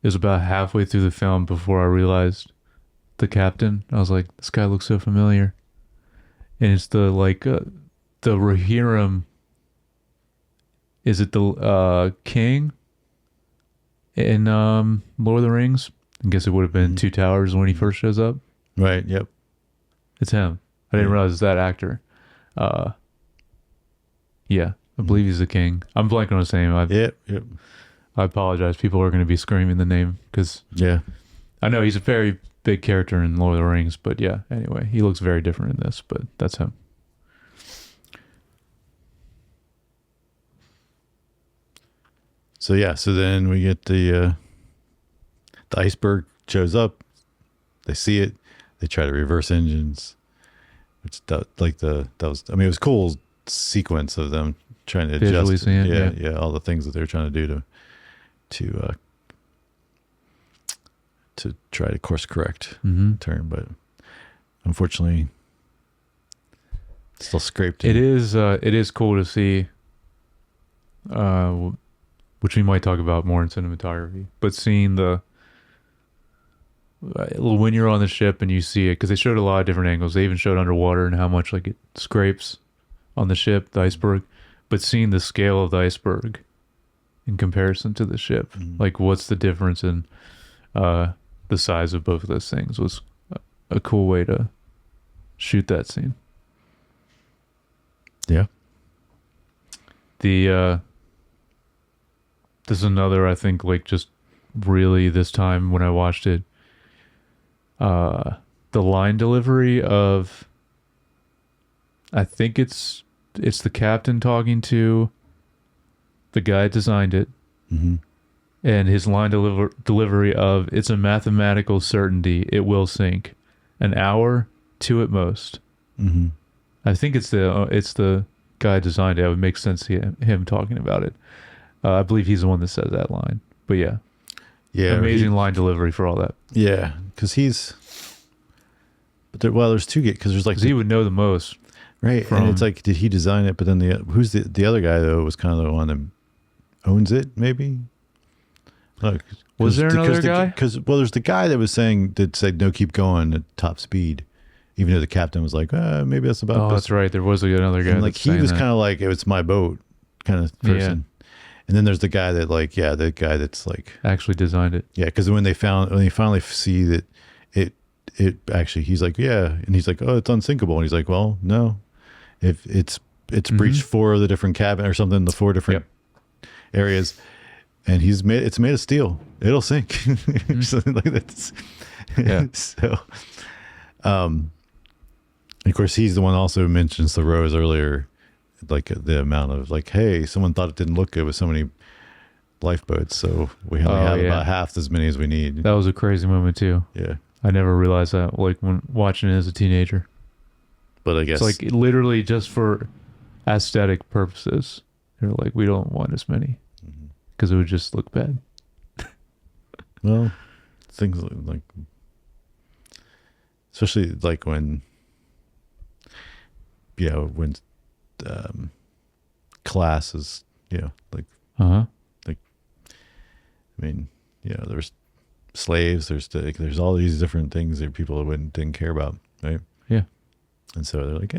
it was about halfway through the film before I realized the captain. I was like, this guy looks so familiar. And it's the Rohirrim. Is it the king in Lord of the Rings? I guess it would have been Two Towers when he first shows up. Right. Yep. It's him. I didn't realize it's that actor. Yeah, I believe he's the king. I'm blanking on his name. Yep. I apologize. People are going to be screaming the name because I know he's a very big character in Lord of the Rings. But yeah, anyway, he looks very different in this. But that's him. So then we get the iceberg shows up. They see it. They try to reverse engines. Which it was a cool sequence of them trying to visually adjust. Seeing, all the things that they're trying to do to try to course correct turn, but unfortunately, still scraped. It is cool to see. Which we might talk about more in cinematography, but seeing when you're on the ship and you see it, because they showed a lot of different angles. They even showed underwater and how much like it scrapes on the ship, the iceberg, but seeing the scale of the iceberg in comparison to the ship, like what's the difference in the size of both of those things was a cool way to shoot that scene. Yeah. This is another, I think, like just really this time when I watched it, the line delivery of, I think it's the captain talking to the guy that designed it, and his line delivery of, it's a mathematical certainty it will sink, an hour, 2 at most. I think it's the guy who designed it. It would make sense to him talking about it. I believe he's the one that says that line. But yeah, amazing line delivery for all that. Yeah, because there's two because there's like he would know the most, right? And it's like, did he design it? But then who's the other guy though was kind of the one that owns it, maybe. Look, was there another guy? Because there's the guy that said no, keep going at top speed, even though the captain was like, maybe that's about. Oh, that's right. There was another guy. And like he was kind of like, it's my boat kind of person. Yeah. And then there's the guy that the guy that's like actually designed it. Yeah, because when they finally see that it actually, he's like, and he's like, oh, it's unsinkable, and he's like, well, no, if it's breached 4 of the different cabin or something, the 4 different areas, and it's made of steel, it'll sink, something like that. Yeah. So, Of course, he's the one also who mentions the Rose earlier, like the amount of like, hey, someone thought it didn't look good with so many lifeboats, so we only have about half as many as we need. That was a crazy moment too. Yeah. I never realized that, like when watching it as a teenager. But I guess it's like literally just for aesthetic purposes. They're like, we don't want as many because it would just look bad. Well, things like, especially like when class is, like, like, I mean, there's slaves, there's all these different things that people didn't care about, right? Yeah. And so they're like,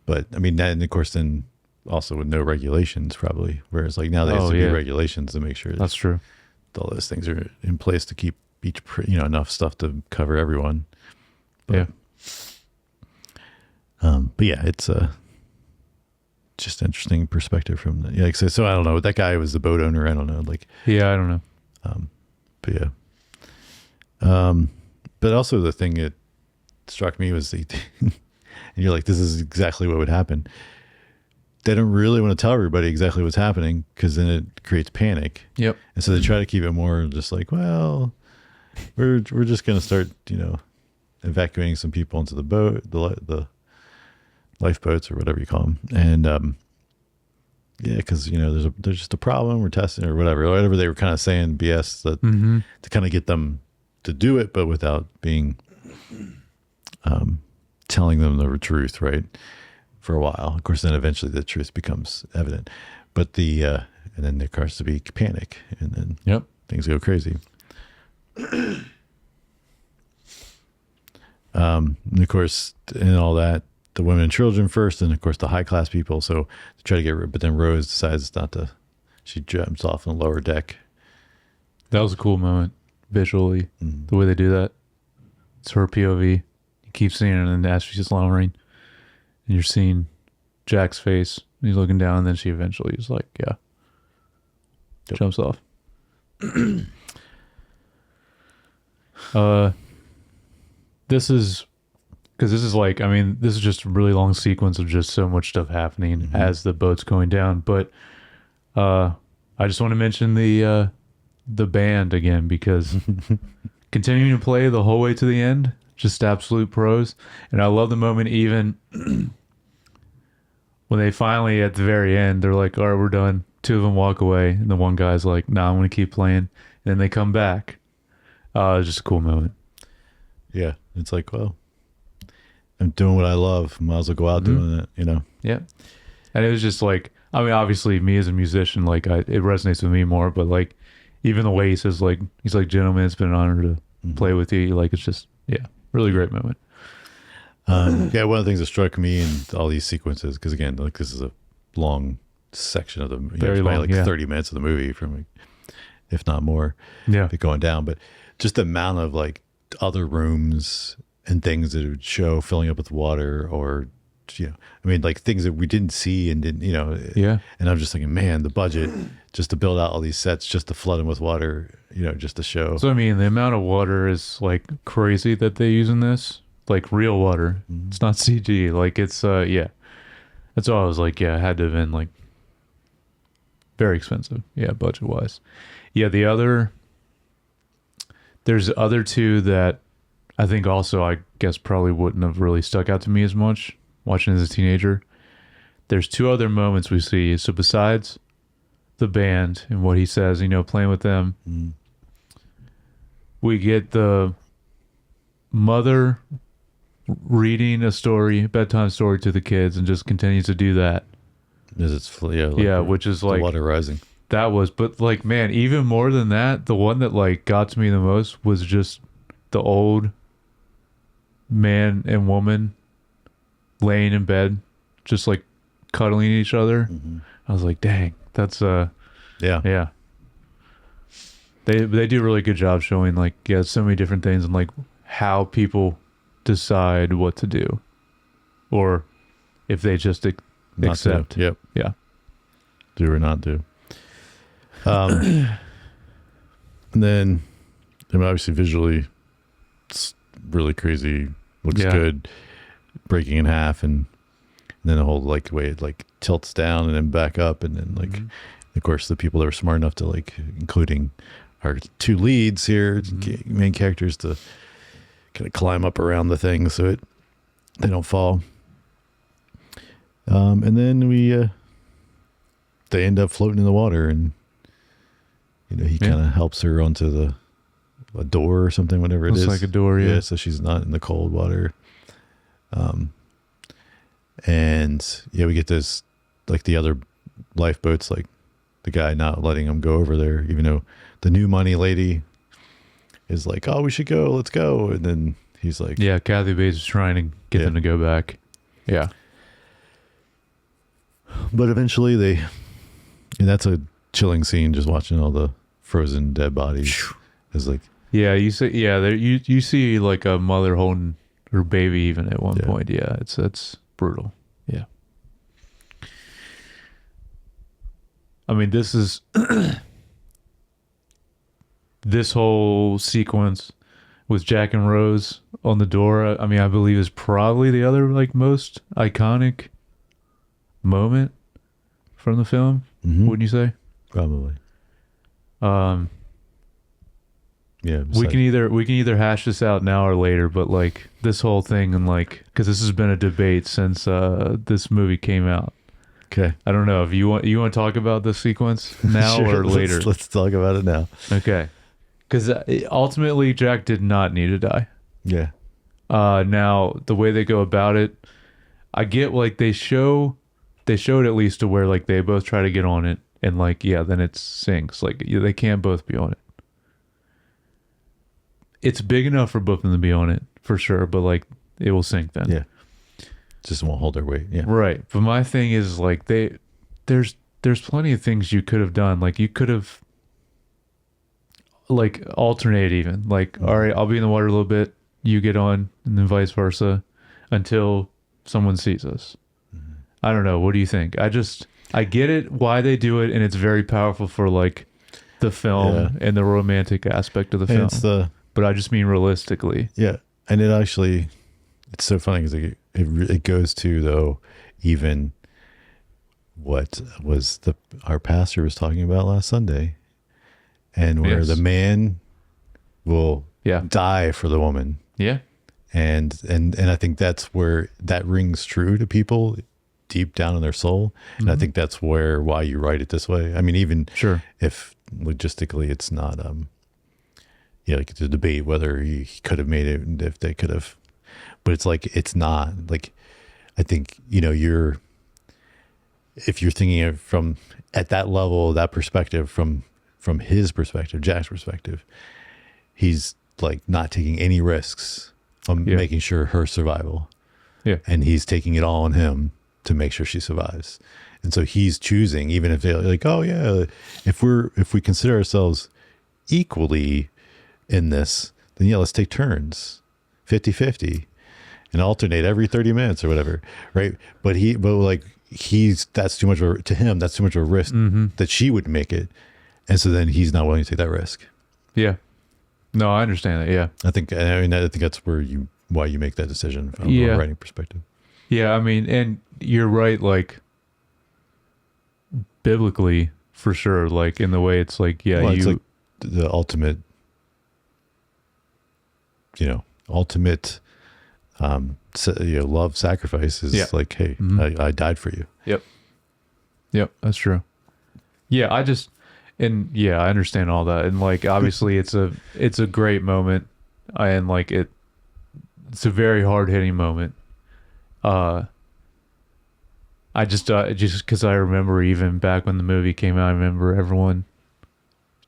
but I mean, that, and of course, then also with no regulations, probably. Whereas like now there's to be regulations to make sure that's true. All those things are in place to keep each, enough stuff to cover everyone. But, but yeah, it's just interesting perspective from the, like, so I don't know. That guy was the boat owner. I don't know. Like, I don't know. But yeah. But also the thing that struck me was and you're like, this is exactly what would happen. They don't really want to tell everybody exactly what's happening because then it creates panic. Yep. And so they try to keep it more just like, well, we're just going to start, evacuating some people into the boat, the lifeboats or whatever you call them. And, because, there's just a problem, we're testing or whatever they were kind of saying BS that to kind of get them to do it, but without being, telling them the truth, right? For a while. Of course, then eventually the truth becomes evident. But and then there starts to be panic, and then things go crazy. And of course, in all that, the women and children first, and of course the high class people. So to try to get rid, but then Rose decides not to. She jumps off on the lower deck. That was a cool moment visually, the way they do that. It's her POV. You keep seeing it, and as she's lowering, and you're seeing Jack's face. He's looking down, and then she eventually is like, jumps off. This is like, I mean, this is just a really long sequence of just so much stuff happening as the boat's going down. But I just want to mention the band again, because continuing to play the whole way to the end, just absolute pros. And I love the moment even when they finally, at the very end, they're like, all right, we're done. Two of them walk away, and the one guy's like, no, I'm going to keep playing. And then they come back. It's just a cool moment. Yeah. It's like, well, I'm doing what I love. Might as well go out doing it, Yeah. And it was just like, I mean, obviously me as a musician, like it resonates with me more, but like even the way he says, like, he's like, gentlemen, it's been an honor to play with you. Like, it's just, really great moment. One of the things that struck me in all these sequences, because again, like this is a long section of the very long, like 30 minutes of the movie, from if not more, going down, but just the amount of like other rooms and things that would show filling up with water, or I mean, like things that we didn't see and didn't, and I'm just thinking, man, the budget just to build out all these sets, just to flood them with water, just to show. So I mean, the amount of water is like crazy that they use in this, like real water. It's not CG. Like it's that's all I was like, it had to have been like very expensive, budget wise. There's other two that I think also, I guess, probably wouldn't have really stuck out to me as much watching as a teenager. There's two other moments we see. So besides the band and what he says, playing with them, we get the mother reading a bedtime story to the kids, and just continues to do that. Which is like water rising. That was, but like, man, even more than that, the one that like got to me the most was just the old man and woman laying in bed, just like cuddling each other. I was like, dang, that's They do a really good job showing like, so many different things, and like how people decide what to do, or if they just accept. Yep. Yeah. Do or not do. And then, I mean, obviously visually it's really crazy, looks good. breaking in half, and then the whole like way it like tilts down and then back up, and then like of course the people that are smart enough to like, including our two leads here, main characters, to kind of climb up around the thing so they don't fall. And then they end up floating in the water, and he kind of helps her onto a door or something, whatever it is. Looks like a door, yeah. So she's not in the cold water. And we get this, like the other lifeboats, like the guy not letting them go over there, even though the new money lady is like, oh, we should go, let's go. And then he's like, yeah, Kathy Bates is trying to get them to go back. Yeah. But eventually and that's a chilling scene, just watching all the frozen dead bodies. Is like, yeah, you see, you see like a mother holding her baby even at one point. Yeah, it's brutal. Yeah. I mean, this is this whole sequence with Jack and Rose on the door. I mean, I believe is probably the other like most iconic moment from the film. Wouldn't you say? Probably. Yeah, we can either hash this out now or later, but like this whole thing, and like, because this has been a debate since this movie came out. Okay, I don't know if you want to talk about this sequence now sure, or later. Let's talk about it now. Okay, because ultimately Jack did not need to die. Yeah. Now the way they go about it, I get like they showed at least to where like they both try to get on it, and like then it sinks. Like they can't both be on it. It's big enough for both of them to be on it for sure, but like it will sink then. Yeah. Just won't hold their weight. Yeah. Right. But my thing is like there's plenty of things you could have done. Like you could have like alternated even. Like, all right, I'll be in the water a little bit, you get on, and then vice versa until someone sees us. I don't know. What do you think? I get it why they do it, and it's very powerful for like the film and the romantic aspect of the film. But I just mean realistically. Yeah. And it's so funny because it goes to, though, even what was our pastor was talking about last Sunday, and where the man will die for the woman. Yeah. And I think that's where that rings true to people deep down in their soul. And I think that's why you write it this way. I mean, even if logistically it's not, like the debate whether he could have made it and if they could have, but it's like, it's not like, I think, if you're thinking of from at that level, that perspective, from his perspective, Jack's perspective, he's like not taking any risks on making sure her survival. Yeah. And he's taking it all on him to make sure she survives. And so he's choosing, even if they're like, oh yeah, if we consider ourselves equally in this, then let's take turns 50-50 and alternate every 30 minutes or whatever. Right. But that's too much to him. That's too much of a risk that she would make it. And so then he's not willing to take that risk. Yeah. No, I understand that. Yeah. I think that's why you make that decision from a writing perspective. Yeah. I mean, and you're right. Like biblically for sure. Like in the way it's like, it's like the ultimate, love sacrifice is like, hey, I died for you. Yep. That's true. Yeah. I understand all that. And like, obviously it's a great moment, and like it's a very hard hitting moment. I just cause I remember even back when the movie came out, I remember everyone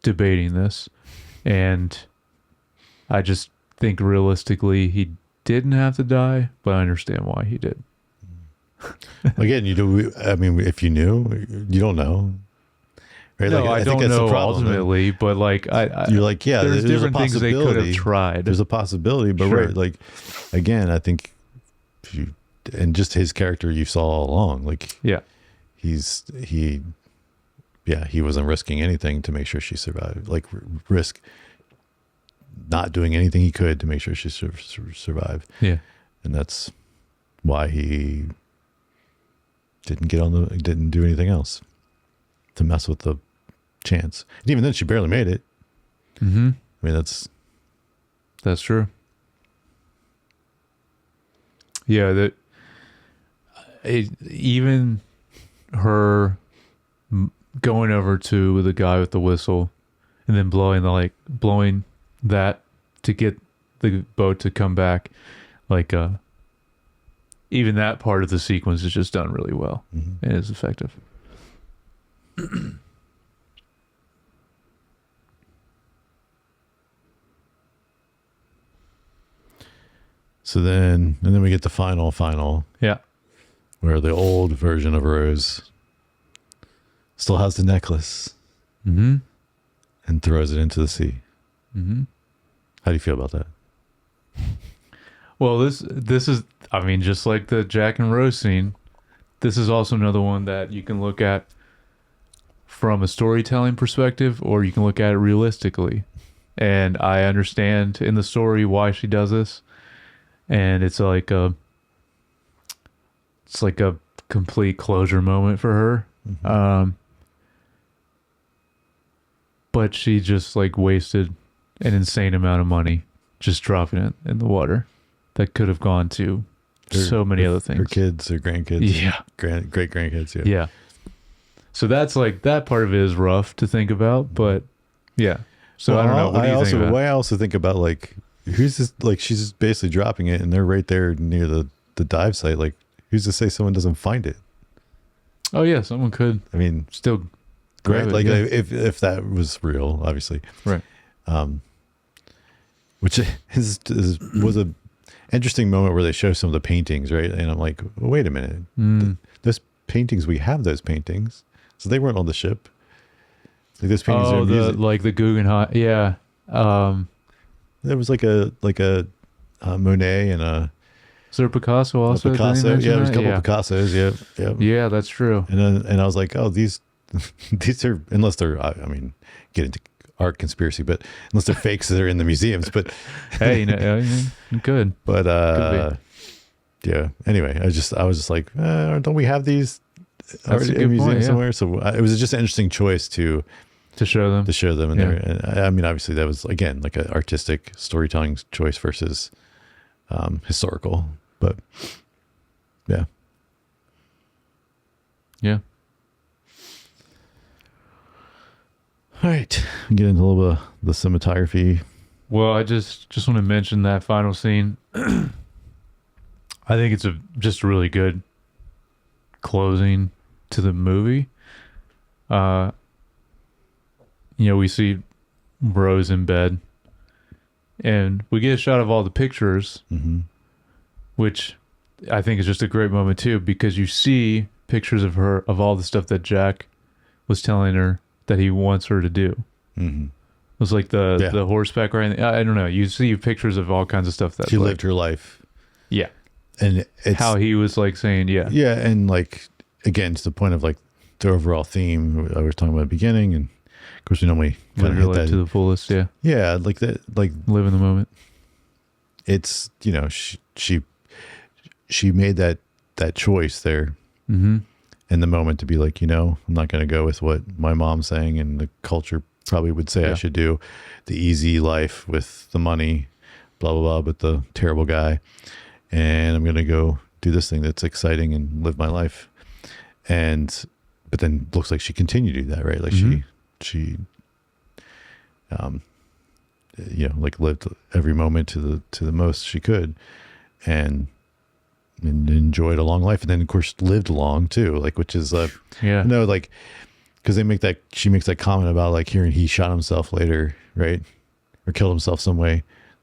debating this, and I just think realistically he didn't have to die, but I understand why he did. Again, if you knew, you don't know. Right? No, I don't know ultimately, but like you're like, there's different things they could have tried. There's a possibility, but right, like again, I think and just his character you saw all along, like he wasn't risking anything to make sure she survived. Like risk not doing anything he could to make sure she survived. Yeah, and that's why he didn't didn't do anything else to mess with the chance. And even then, she barely made it. Mm-hmm. I mean, That's true. Yeah, even her going over to the guy with the whistle and then blowing that to get the boat to come back, like even that part of the sequence is just done really well and is effective. so then, and then we get the final, Yeah. where the old version of Rose still has the necklace Mm-hmm. and throws it into the sea. Mm-hmm. How do you feel about that? Well, this is, I mean, just like the Jack and Rose scene, this is also another one that you can look at from a storytelling perspective, or you can look at it realistically. And I understand in the story why she does this, and it's like a complete closure moment for her. But she just like wasted an insane amount of money just dropping it in the water that could have gone to so many other things. Her kids, her grandkids, Yeah. great grandkids. Yeah. Yeah. So that's like, that part of it is rough to think about, but yeah. So I don't know. What do you think about it? I also think about like, who's this? Like, she's just basically dropping it, and they're right there near the dive site. Like, who's to say someone doesn't find it? Oh yeah, someone could I mean, still grab right? it. Like, yeah. if that was real, obviously, Right. Which was a interesting moment where they show some of the paintings, right? And I'm like, well, wait a minute, those paintings, we have those paintings, so they weren't on the ship. Like, those paintings are music. Like the Guggenheim. Yeah. There was like a Monet and a Is there Picasso also? Did he Picasso. mention Yeah, there's a that? couple Picassos. Yeah. Yeah, that's true. And I was like, oh, these are, unless they're, I mean, get into art conspiracy, but unless they're fakes that are in the museums. But Hey, you could. but yeah. Anyway, I was just like, don't we have these That's a in good a museum point, yeah. somewhere? So it was just an interesting choice to show them. in Yeah. there. And I mean, obviously, that was again like an artistic storytelling choice versus historical. But yeah. Yeah. All right, get into a little bit of the cinematography. Well, I just want to mention that final scene. I think it's just a really good closing to the movie. We see Rose in bed, and we get a shot of all the pictures, which I think is just a great moment too, because you see pictures of her, of all the stuff that Jack was telling her that he wants her to do. It was like the horseback riding. I don't know. You see pictures of all kinds of stuff that She lived her life. Yeah. And it's How he was like saying, yeah. Yeah, and like again, to the point of like the overall theme I was talking about at the beginning, and of course we normally kind Live of your hit life that. to the fullest. Yeah. Yeah, like that, like Live in the moment. it's, she made that choice there in the moment to be like, I'm not going to go with what my mom's saying and the culture probably would say I should do, the easy life with the money, blah blah blah, but the terrible guy, and I'm going to go do this thing that's exciting and live my life. But then looks like she continued to do that, right? Like she like lived every moment to the most she could, and enjoyed a long life, and then of course lived long too, like, which is like, because she makes that comment about like hearing he shot himself later, right, or killed himself some way,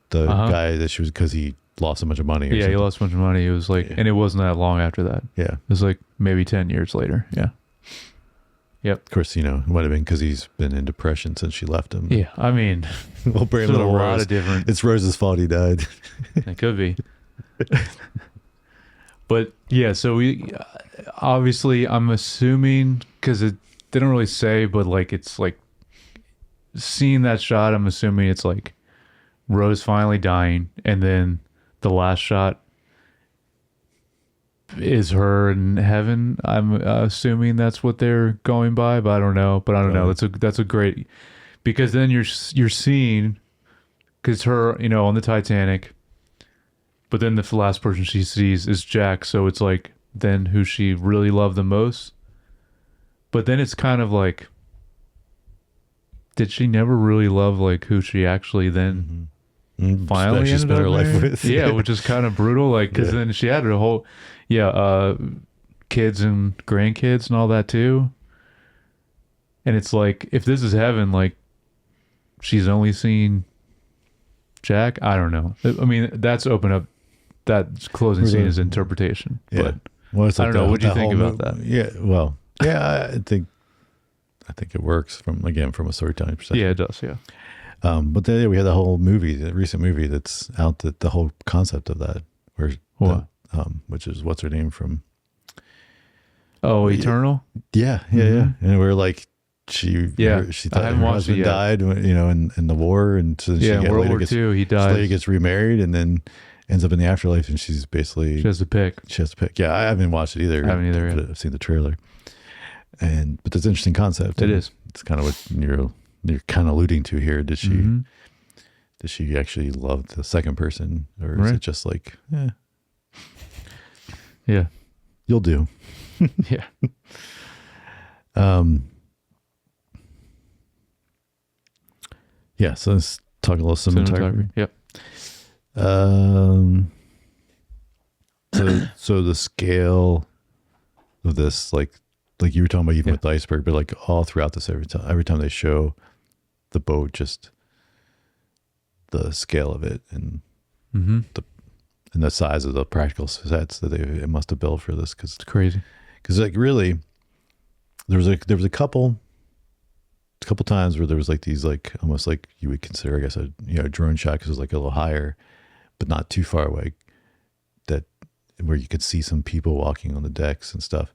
the guy that she was, because he lost a bunch of money. He lost a bunch of money. It was like, and it wasn't that long after that. Yeah, it was like maybe 10 years later. Yeah. Yep. Of course, it might have been because he's been in depression since she left him. Yeah, I mean, well, there's a lot of different. It's Rose's fault he died. It could be. But yeah, so we obviously, I'm assuming, because they don't really say, but like it's like seeing that shot, I'm assuming it's like Rose finally dying, and then the last shot is her in heaven. I'm assuming that's what they're going by, but I don't know. But I don't know. That's a great, because then you're seeing, because her, you know, on the Titanic, but then the last person she sees is Jack. So it's like then who she really loved the most. But then it's kind of like, did she never really love like who she actually then finally she ended spent up her life marrying? with? Yeah, which is kind of brutal. Like, because then she had her whole, kids and grandkids and all that too. And it's like, if this is heaven, like she's only seen Jack. I don't know. I mean, that's open up. That closing scene is interpretation. Yeah. But Well, it's I like don't know. What do you think about that? Yeah. Well, yeah, I think it works from a storytelling perspective. Yeah, it does. Yeah. But then we had the whole movie, the recent movie that's out, that the whole concept of that, where which is what's her name from? Oh, Eternal. Yeah, and we're like she thought her husband died, you know, in the war, and so in World War II he died. She later gets remarried, and then ends up in the afterlife, and she's basically she has to pick. Yeah, I haven't watched it either. I haven't either. But I've seen the trailer, but that's an interesting concept. It is. It's kind of what you're kind of alluding to here. Did she actually love the second person, or is it just like, yeah, you'll do? Yeah. Yeah. So let's talk a little cinematography. Yep. So the scale of this, like you were talking about, even with the iceberg, but like all throughout this, every time they show the boat, just the scale of it and the size of the practical sets that it must have built for this, because it's crazy. Because like really, there was a couple times where there was like these, like almost like you would consider, I guess, a drone shot, because it was like a little higher, but not too far away, that where you could see some people walking on the decks and stuff.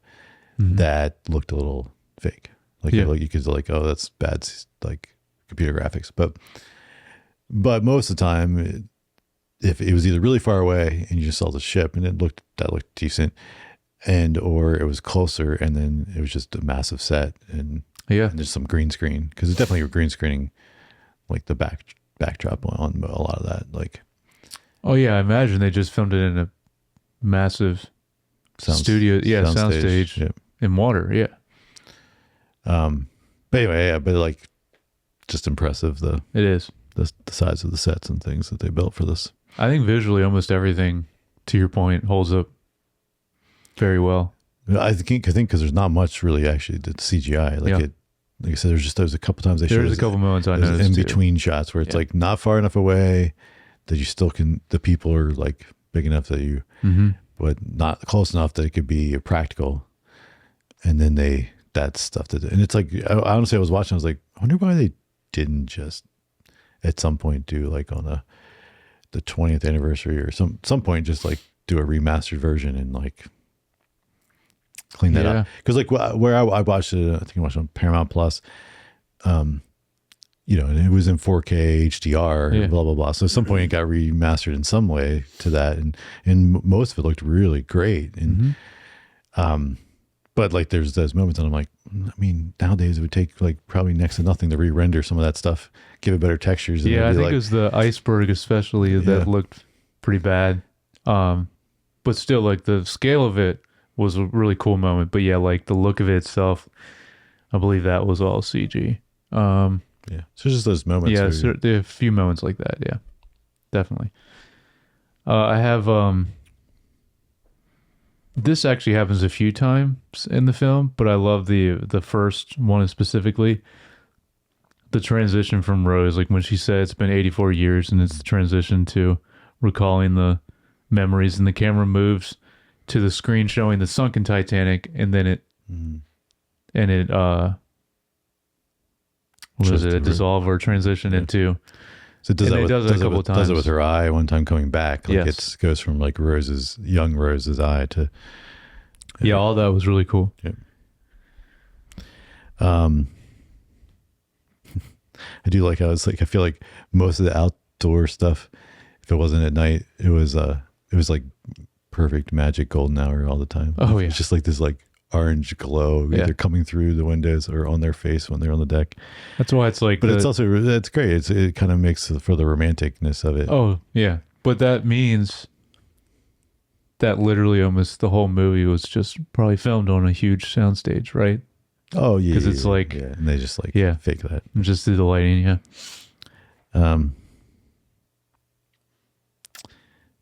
That looked a little fake. Like you could like, oh, that's bad, like computer graphics. But most of the time, if it was either really far away and you just saw the ship and that looked decent, or it was closer and then it was just a massive set and there's some green screen, because it's definitely green screening, like the backdrop on a lot of that. Like, oh yeah, I imagine they just filmed it in a massive studio, soundstage in water. Yeah. But anyway, but like, just impressive it is the size of the sets and things that they built for this. I think visually, almost everything, to your point, holds up very well. I think because there's not much really actually to CGI. Like I said, there's a couple times there's a couple moments I noticed in between shots where it's like not far enough away that you still can, the people are like big enough that you, but not close enough that it could be practical. And then that stuff and it's like, honestly, I was watching, I was like, I wonder why they didn't just at some point do like on the 20th anniversary or some point, just like do a remastered version and like clean that up. Because like where I watched it, I think I watched it on Paramount Plus, and it was in 4K HDR, blah, blah, blah. So at some point it got remastered in some way to that. And most of it looked really great. And, but like there's those moments and I'm like, I mean, nowadays it would take like probably next to nothing to re-render some of that stuff, give it better textures. Yeah, I think it was the iceberg especially that looked pretty bad. But still, like the scale of it was a really cool moment. But yeah, like the look of it itself, I believe that was all CG. So just those moments. Yeah, there are a few moments like that. Yeah, definitely. I have this actually happens a few times in the film, but I love the first one specifically. The transition from Rose, like when she said it's been 84 years, and it's the transition to recalling the memories, and the camera moves to the screen showing the sunken Titanic, and then it what was it, a dissolve or transition into. So it does that a couple of times. Does it with her eye one time coming back. Like it goes from like young Rose's eye to. Yeah, all that was really cool. Yeah. I do like how it's like, I feel like most of the outdoor stuff, if it wasn't at night, it was like perfect magic golden hour all the time. Oh, yeah. It's just like this like orange glow either coming through the windows or on their face when they're on the deck. That's why it's like, but it's also, that's great. It kind of makes for the romanticness of it. Oh yeah. But that means that literally almost the whole movie was just probably filmed on a huge soundstage, right? Oh yeah. Because it's like, and they just like fake that. Just do the lighting. Yeah.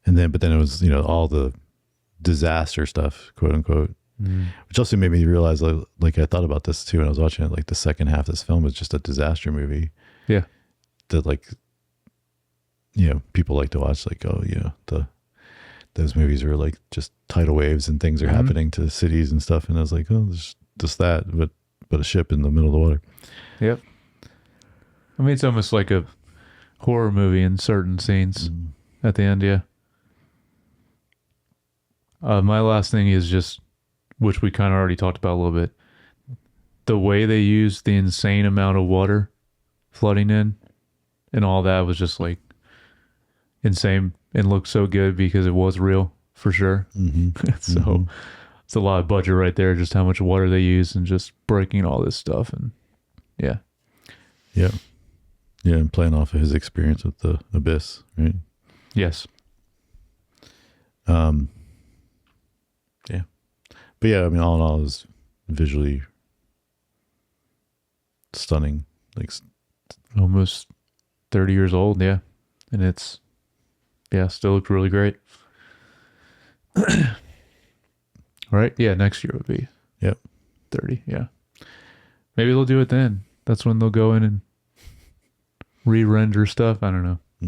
But then it was, all the disaster stuff, quote unquote, which also made me realize, like I thought about this too when I was watching it, like the second half of this film was just a disaster movie. Yeah. That like, people like to watch, like, those movies are like just tidal waves and things are happening to cities and stuff. And I was like, oh, there's just that, but a ship in the middle of the water. Yep. I mean, it's almost like a horror movie in certain scenes at the end. Yeah. My last thing is just, which we kind of already talked about a little bit, the way they used the insane amount of water flooding in and all that was just like insane and looked so good because it was real for sure. So it's a lot of budget right there, just how much water they use and just breaking all this stuff. And yeah. And playing off of his experience with the abyss, right? Yes. But yeah, I mean, all in all, it was visually stunning. Like almost 30 years old. Yeah. And it's, still looked really great. Right? Yeah. Next year would be 30. Yeah. Maybe they'll do it then. That's when they'll go in and re-render stuff. I don't know. I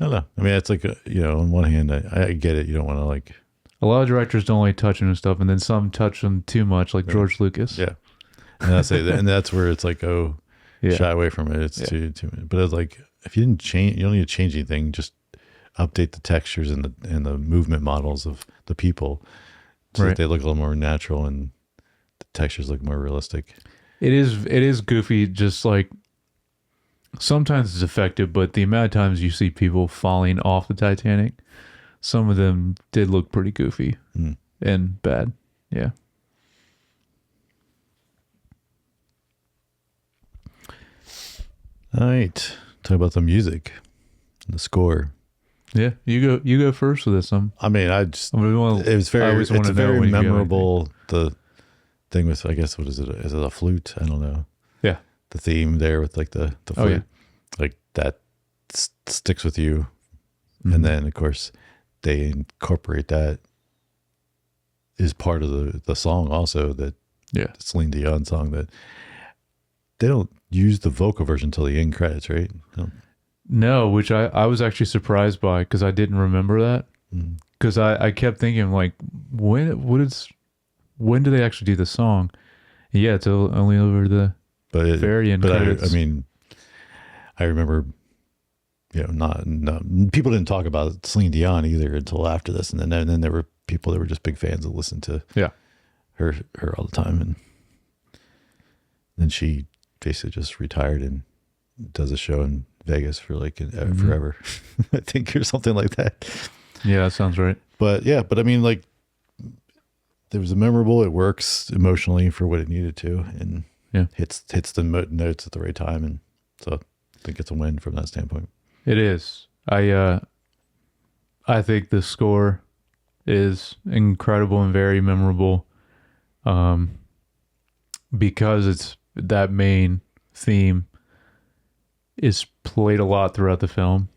don't know. I mean, it's like, on one hand, I get it. You don't want to like... A lot of directors don't like touching and stuff, and then some touch them too much, like George Lucas. Yeah. And that's where it's like, shy away from it. It's too but it's like, if you didn't change, you don't need to change anything. Just update the textures and the movement models of the people so that they look a little more natural and the textures look more realistic. It is goofy, just like sometimes it's effective, but the amount of times you see people falling off the Titanic, some of them did look pretty goofy and bad. Yeah. All right. Talk about the music and the score. Yeah. You go first with this. It was very memorable. The thing with, I guess, what is it? Is it a flute? I don't know. Yeah. The theme there with like the flute. Oh, yeah. Like that sticks with you. And then of course they incorporate that is part of the song also, that Celine Dion song, that they don't use the vocal version until the end credits, right? No, which I was actually surprised by because I didn't remember that. Because I kept thinking like, when do they actually do the song? Yeah, it's only over the very end credits. I remember, not people didn't talk about Celine Dion either until after this, and then there were people that were just big fans that listened to her all the time, and then she basically just retired and does a show in Vegas for like forever, I think, or something like that. Yeah, that sounds right. But I mean, like, there was a memorable. It works emotionally for what it needed to, and hits the notes at the right time, and so I think it's a win from that standpoint. It is. I think the score is incredible and very memorable, because it's that main theme is played a lot throughout the film.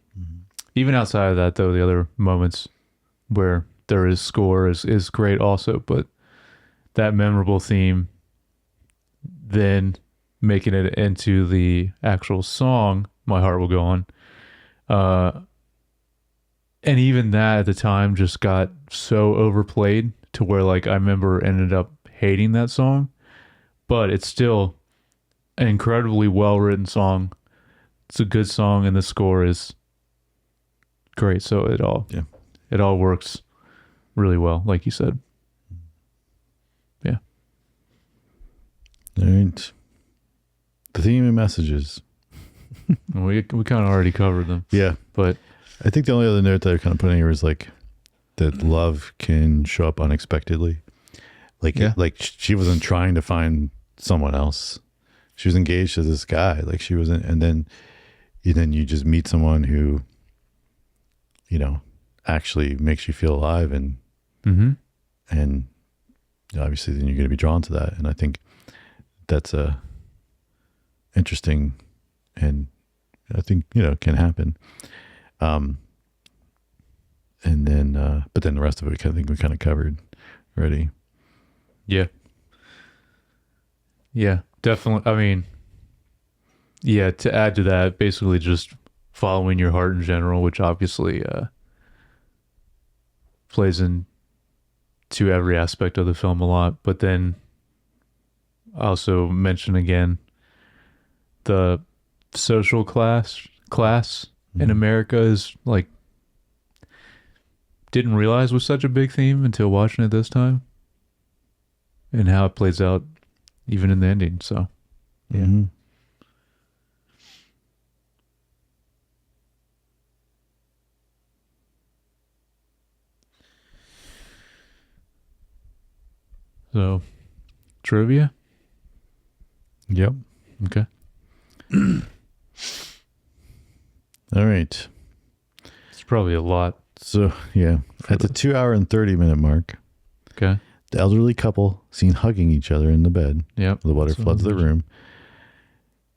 Even outside of that, though, the other moments where there is score is great also, but that memorable theme, then making it into the actual song, My Heart Will Go On. And even that at the time just got so overplayed to where, like, I remember ended up hating that song, but it's still an incredibly well-written song. It's a good song, and the score is great. So it all works really well, like you said. Yeah. All right. The theme and messages. We kind of already covered them. Yeah. But I think the only other note that I kind of put in here was like, that love can show up unexpectedly. Like, Yeah. like she wasn't trying to find someone else. She was engaged to this guy. Like she wasn't, and then you just meet someone who, actually makes you feel alive, and and obviously then you're going to be drawn to that. And I think that's interesting, and I think can happen. And then, but then the rest of it, I think we kind of covered already. Yeah. Yeah, definitely. I mean, yeah, to add to that, basically just following your heart in general, which obviously plays into every aspect of the film a lot. But then also mention again the social class in America is like, didn't realize was such a big theme until watching it this time, and how it plays out even in the ending. So yeah. Mm-hmm. So trivia. Yep. Okay. All right. It's probably a lot. So yeah, at the 2 hour and 30-minute mark, Okay. the elderly couple seen hugging each other in the bed. Yep. The water floods the room.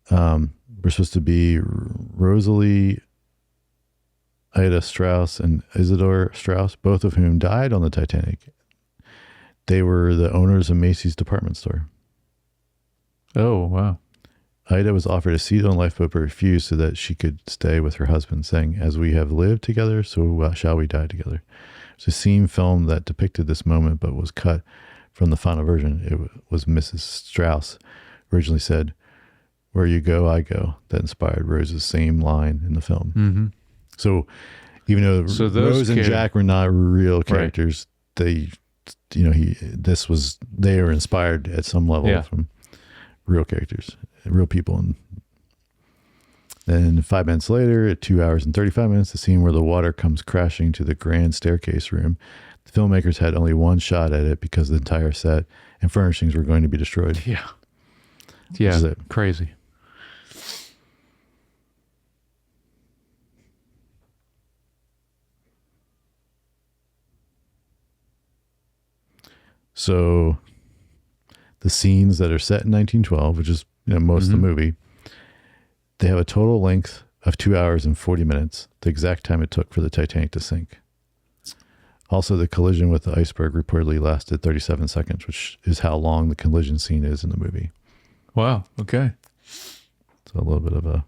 We're supposed to be Rosalie Ida Strauss and Isidore Strauss, both of whom died on the Titanic. They were the owners of Macy's department store. Oh, wow. Ida was offered a seat on the lifeboat but refused so that she could stay with her husband, saying, "As we have lived together, so shall we die together." It's a scene film that depicted this moment but was cut from the final version. It was Mrs. Strauss originally said, "Where you go, I go." That inspired Rose's same line in the film. Mm-hmm. So even though Rose and Jack were not real characters, they, they were inspired at some level from real characters, real people. And then 5 minutes later, at 2 hours and 35 minutes, the scene where the water comes crashing to the grand staircase room. The filmmakers had only one shot at it because the entire set and furnishings were going to be destroyed. Yeah. Yeah. Crazy. So the scenes that are set in 1912, which is most of the movie, they have a total length of 2 hours and 40 minutes, the exact time it took for the Titanic to sink. Also, the collision with the iceberg reportedly lasted 37 seconds, which is how long the collision scene is in the movie. Wow. Okay. So a little bit of a...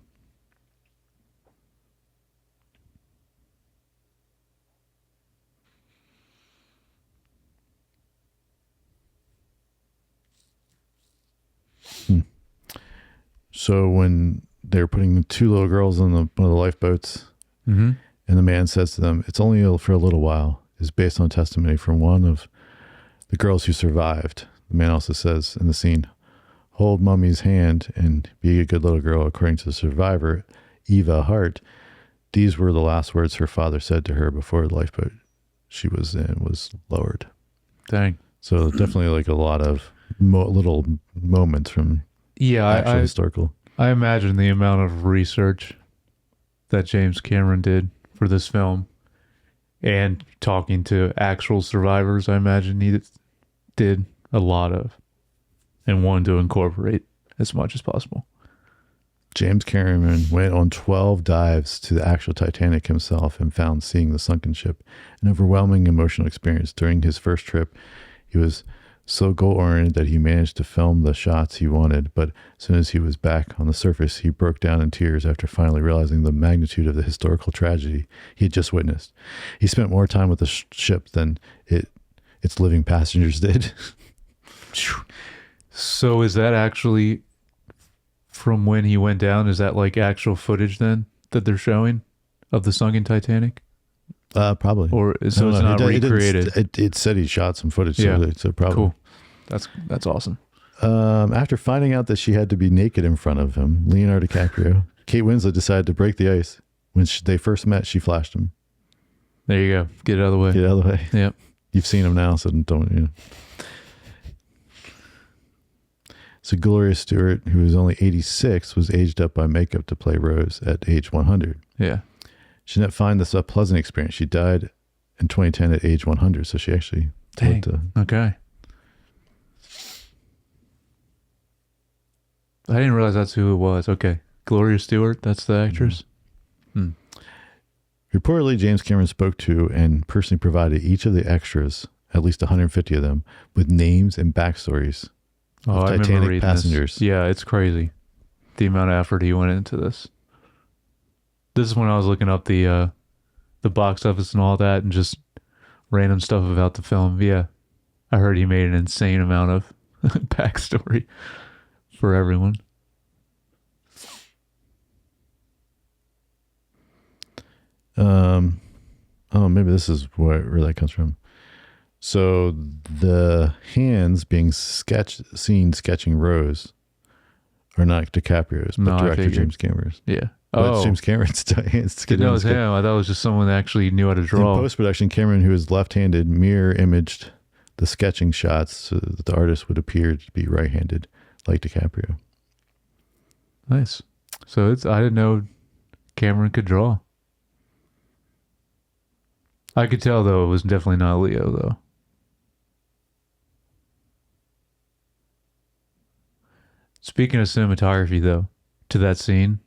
So when they're putting the two little girls on one of the lifeboats, and the man says to them, "It's only for a little while," is based on testimony from one of the girls who survived. The man also says in the scene, "Hold Mummy's hand and be a good little girl." According to the survivor, Eva Hart, these were the last words her father said to her before the lifeboat she was in was lowered. Dang. So definitely like a lot of little moments from actual historical. I imagine the amount of research that James Cameron did for this film and talking to actual survivors, I imagine he did a lot of and wanted to incorporate as much as possible. James Cameron went on 12 dives to the actual Titanic himself and found seeing the sunken ship an overwhelming emotional experience. During his first trip, he was so goal-oriented that he managed to film the shots he wanted, but as soon as he was back on the surface, he broke down in tears after finally realizing the magnitude of the historical tragedy he had just witnessed. He spent more time with the ship than its living passengers did. So is that actually from when he went down? Is that like actual footage then that they're showing of the sunken Titanic? Probably. Or so it's not recreated. It said he shot some footage. Yeah. So probably. Cool. That's awesome. After finding out that she had to be naked in front of him, Leonardo DiCaprio, Kate Winslet decided to break the ice. When they first met, she flashed him. There you go. Get it out of the way. Get out of the way. Yep. You've seen them now, so don't, you know. So Gloria Stewart, who was only 86, was aged up by makeup to play Rose at age 100. Yeah. She didn't find this a pleasant experience. She died in 2010 at age 100, so she actually Dang. lived, Okay. I didn't realize that's who it was. Okay. Gloria Stewart, that's the actress. Reportedly, James Cameron spoke to and personally provided each of the extras, at least 150 of them, with names and backstories Oh, of I remember Titanic reading passengers. this. Yeah, it's crazy. The amount of effort he went into this. This is when I was looking up the box office and all that and just random stuff about the film. Yeah. I heard he made an insane amount of backstory for everyone. Oh, maybe this is where that comes from. So the hands being seen sketching Rose are not DiCaprio's, but No, I director figured. James Cameron's. Yeah. But Oh, James Cameron's hands. didn't know it was him. I thought it was just someone that actually knew how to In draw. post-production, Cameron, who is left-handed, mirror imaged the sketching shots so that the artist would appear to be right-handed, like DiCaprio. Nice. So I didn't know Cameron could draw. I could tell though it was definitely not Leo though. Speaking of cinematography though, to that scene,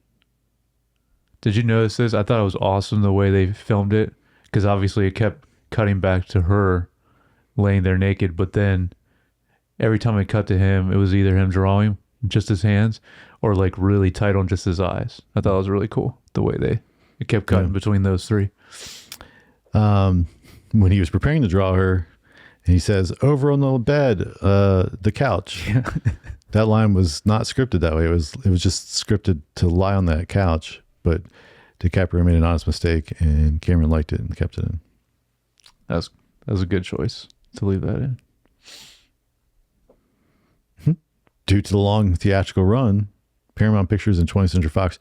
did you notice this? I thought it was awesome the way they filmed it because obviously it kept cutting back to her laying there naked, but then every time it cut to him, it was either him drawing just his hands or like really tight on just his eyes. I thought it was really cool the way it kept cutting between those three. When he was preparing to draw her, and he says, "Over on the bed, the couch." Yeah. That line was not scripted that way. It was just scripted to lie on that couch, but DiCaprio made an honest mistake, and Cameron liked it and kept it in. That was a good choice to leave that in. Due to the long theatrical run, Paramount Pictures and 20th Century Fox,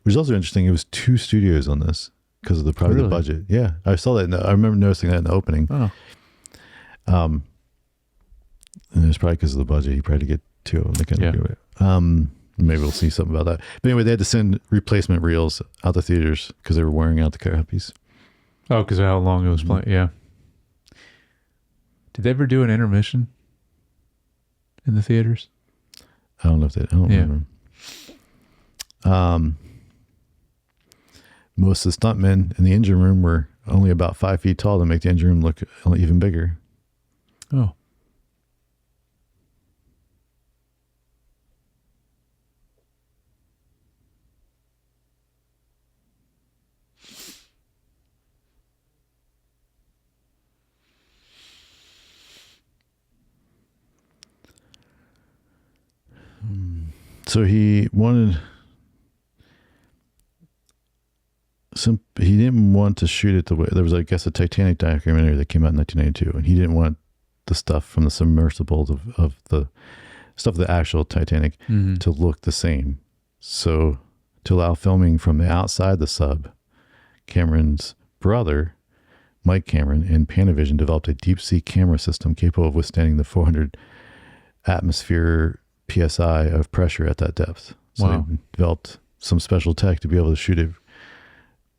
which is also interesting, it was 2 studios on this because of the probably Really? the budget. Yeah, I saw that. I remember noticing that in the opening. Oh, And it's probably because of the budget. He probably get 2 of them. They couldn't do it. Maybe we'll see something about that. But anyway, they had to send replacement reels out to theaters because they were wearing out the copies. oh, because of how long it was playing. Yeah. Did they ever do an intermission in the theaters? I don't know if they. I don't remember. Most of the stuntmen in the engine room were only about 5 feet tall to make the engine room look even bigger. Oh. So he wanted. He didn't want to shoot it the way there was, I guess, a Titanic documentary that came out in 1992, and he didn't want the stuff from the submersibles of the stuff of the actual Titanic to look the same. So to allow filming from the outside the sub, Cameron's brother, Mike Cameron, and Panavision developed a deep sea camera system capable of withstanding the 400 atmosphere PSI of pressure at that depth. So Wow. they developed some special tech to be able to shoot it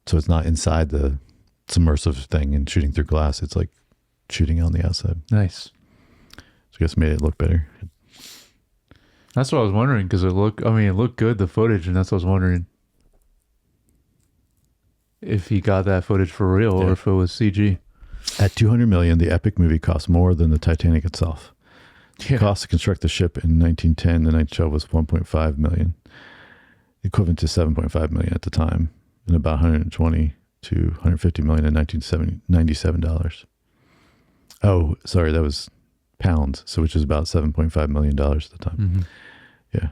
so it's not inside the submersive thing and shooting through glass. It's like shooting on the outside. Nice. So I guess it made it look better. That's what I was wondering because it looked good, the footage, and that's what I was wondering if he got that footage for real or if it was CG. At $200 million, the epic movie cost more than the Titanic itself. The Yeah. cost to construct the ship in 1910 to 1912 was $1.5 million, equivalent to $7.5 million at the time, and about $120 to $150 million in 1997 dollars. Oh, sorry, that was pounds, so which is about $7.5 million at the time. Mm-hmm. Yeah.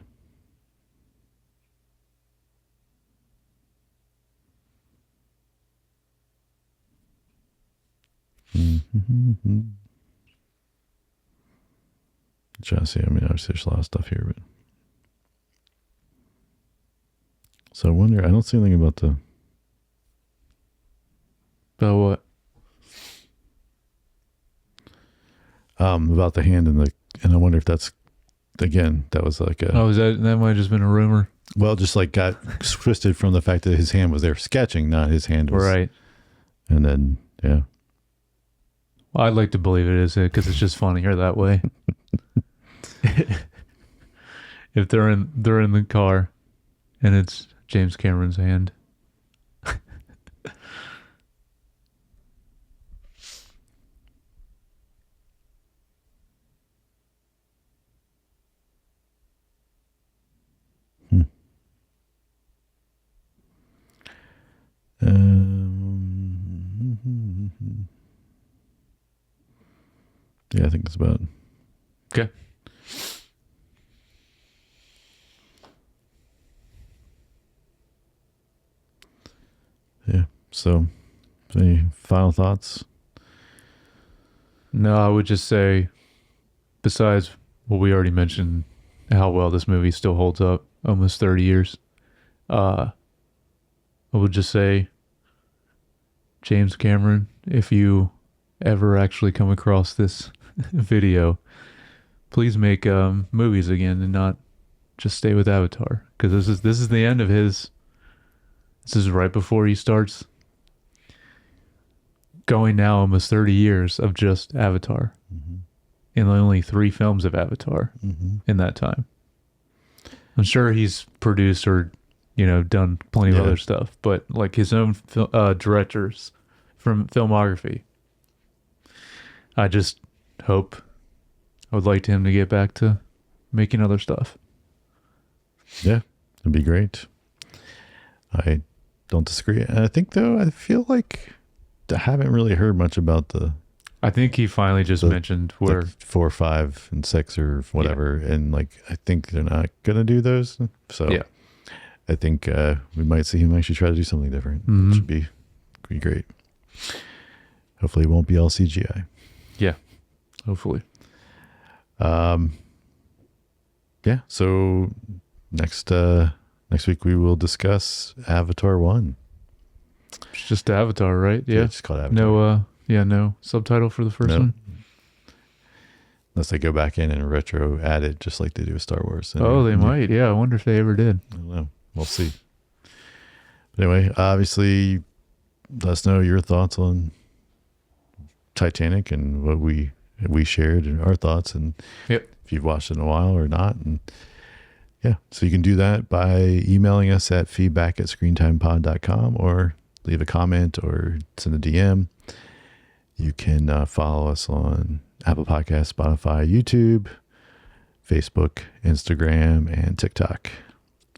Mm-hmm. Trying to see. I mean, obviously, there's a lot of stuff here, but so I wonder. I don't see anything about the. But what? about the hand and I wonder if that's, again, that was like a, Oh, that might have just been a rumor. well, just like got twisted from the fact that his hand was there sketching, not his hand was. Right. And then, yeah. Well, I'd like to believe it is it because it's just funnier that way. If they're in the car and it's James Cameron's hand. Yeah, I think that's about it. Okay. Yeah. So, any final thoughts? No, I would just say, besides what we already mentioned, how well this movie still holds up almost 30 years, I would just say, James Cameron, if you ever actually come across this video, please make movies again and not just stay with Avatar, because this is the end of his. This is right before he starts going now almost 30 years of just Avatar, and only 3 films of Avatar in that time. I'm sure he's produced or done plenty of other stuff, but like his own directors from filmography. I just hope, I would like him to get back to making other stuff. Yeah, it'd be great. I don't disagree. And I think, though, I feel like I haven't really heard much about I think he finally just mentioned where 4, 5, and 6 or whatever. Yeah. And like, I think they're not going to do those. So yeah, I think we might see him actually try to do something different. Which would be great. Hopefully it won't be all CGI. Yeah, hopefully. Yeah, so next week we will discuss Avatar 1. It's just Avatar, right? Yeah, it's called Avatar. No subtitle for the first one. Unless they go back in and retro add it just like they do with Star Wars. They might. Yeah, I wonder if they ever did. I don't know. We'll see. But anyway, obviously, let us know your thoughts on Titanic and what we shared and our thoughts, and if you've watched it in a while or not. And yeah, so you can do that by emailing us at feedback@screentimepod.com or leave a comment or send a DM. You can follow us on Apple Podcasts, Spotify, YouTube, Facebook, Instagram, and TikTok.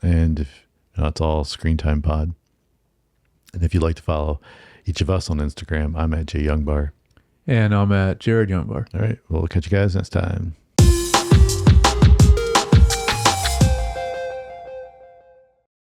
And it's all Screen Time Pod. And if you'd like to follow each of us on Instagram, I'm at JYoungBar. And I'm at Jared Youngbar. All right. We'll catch you guys next time.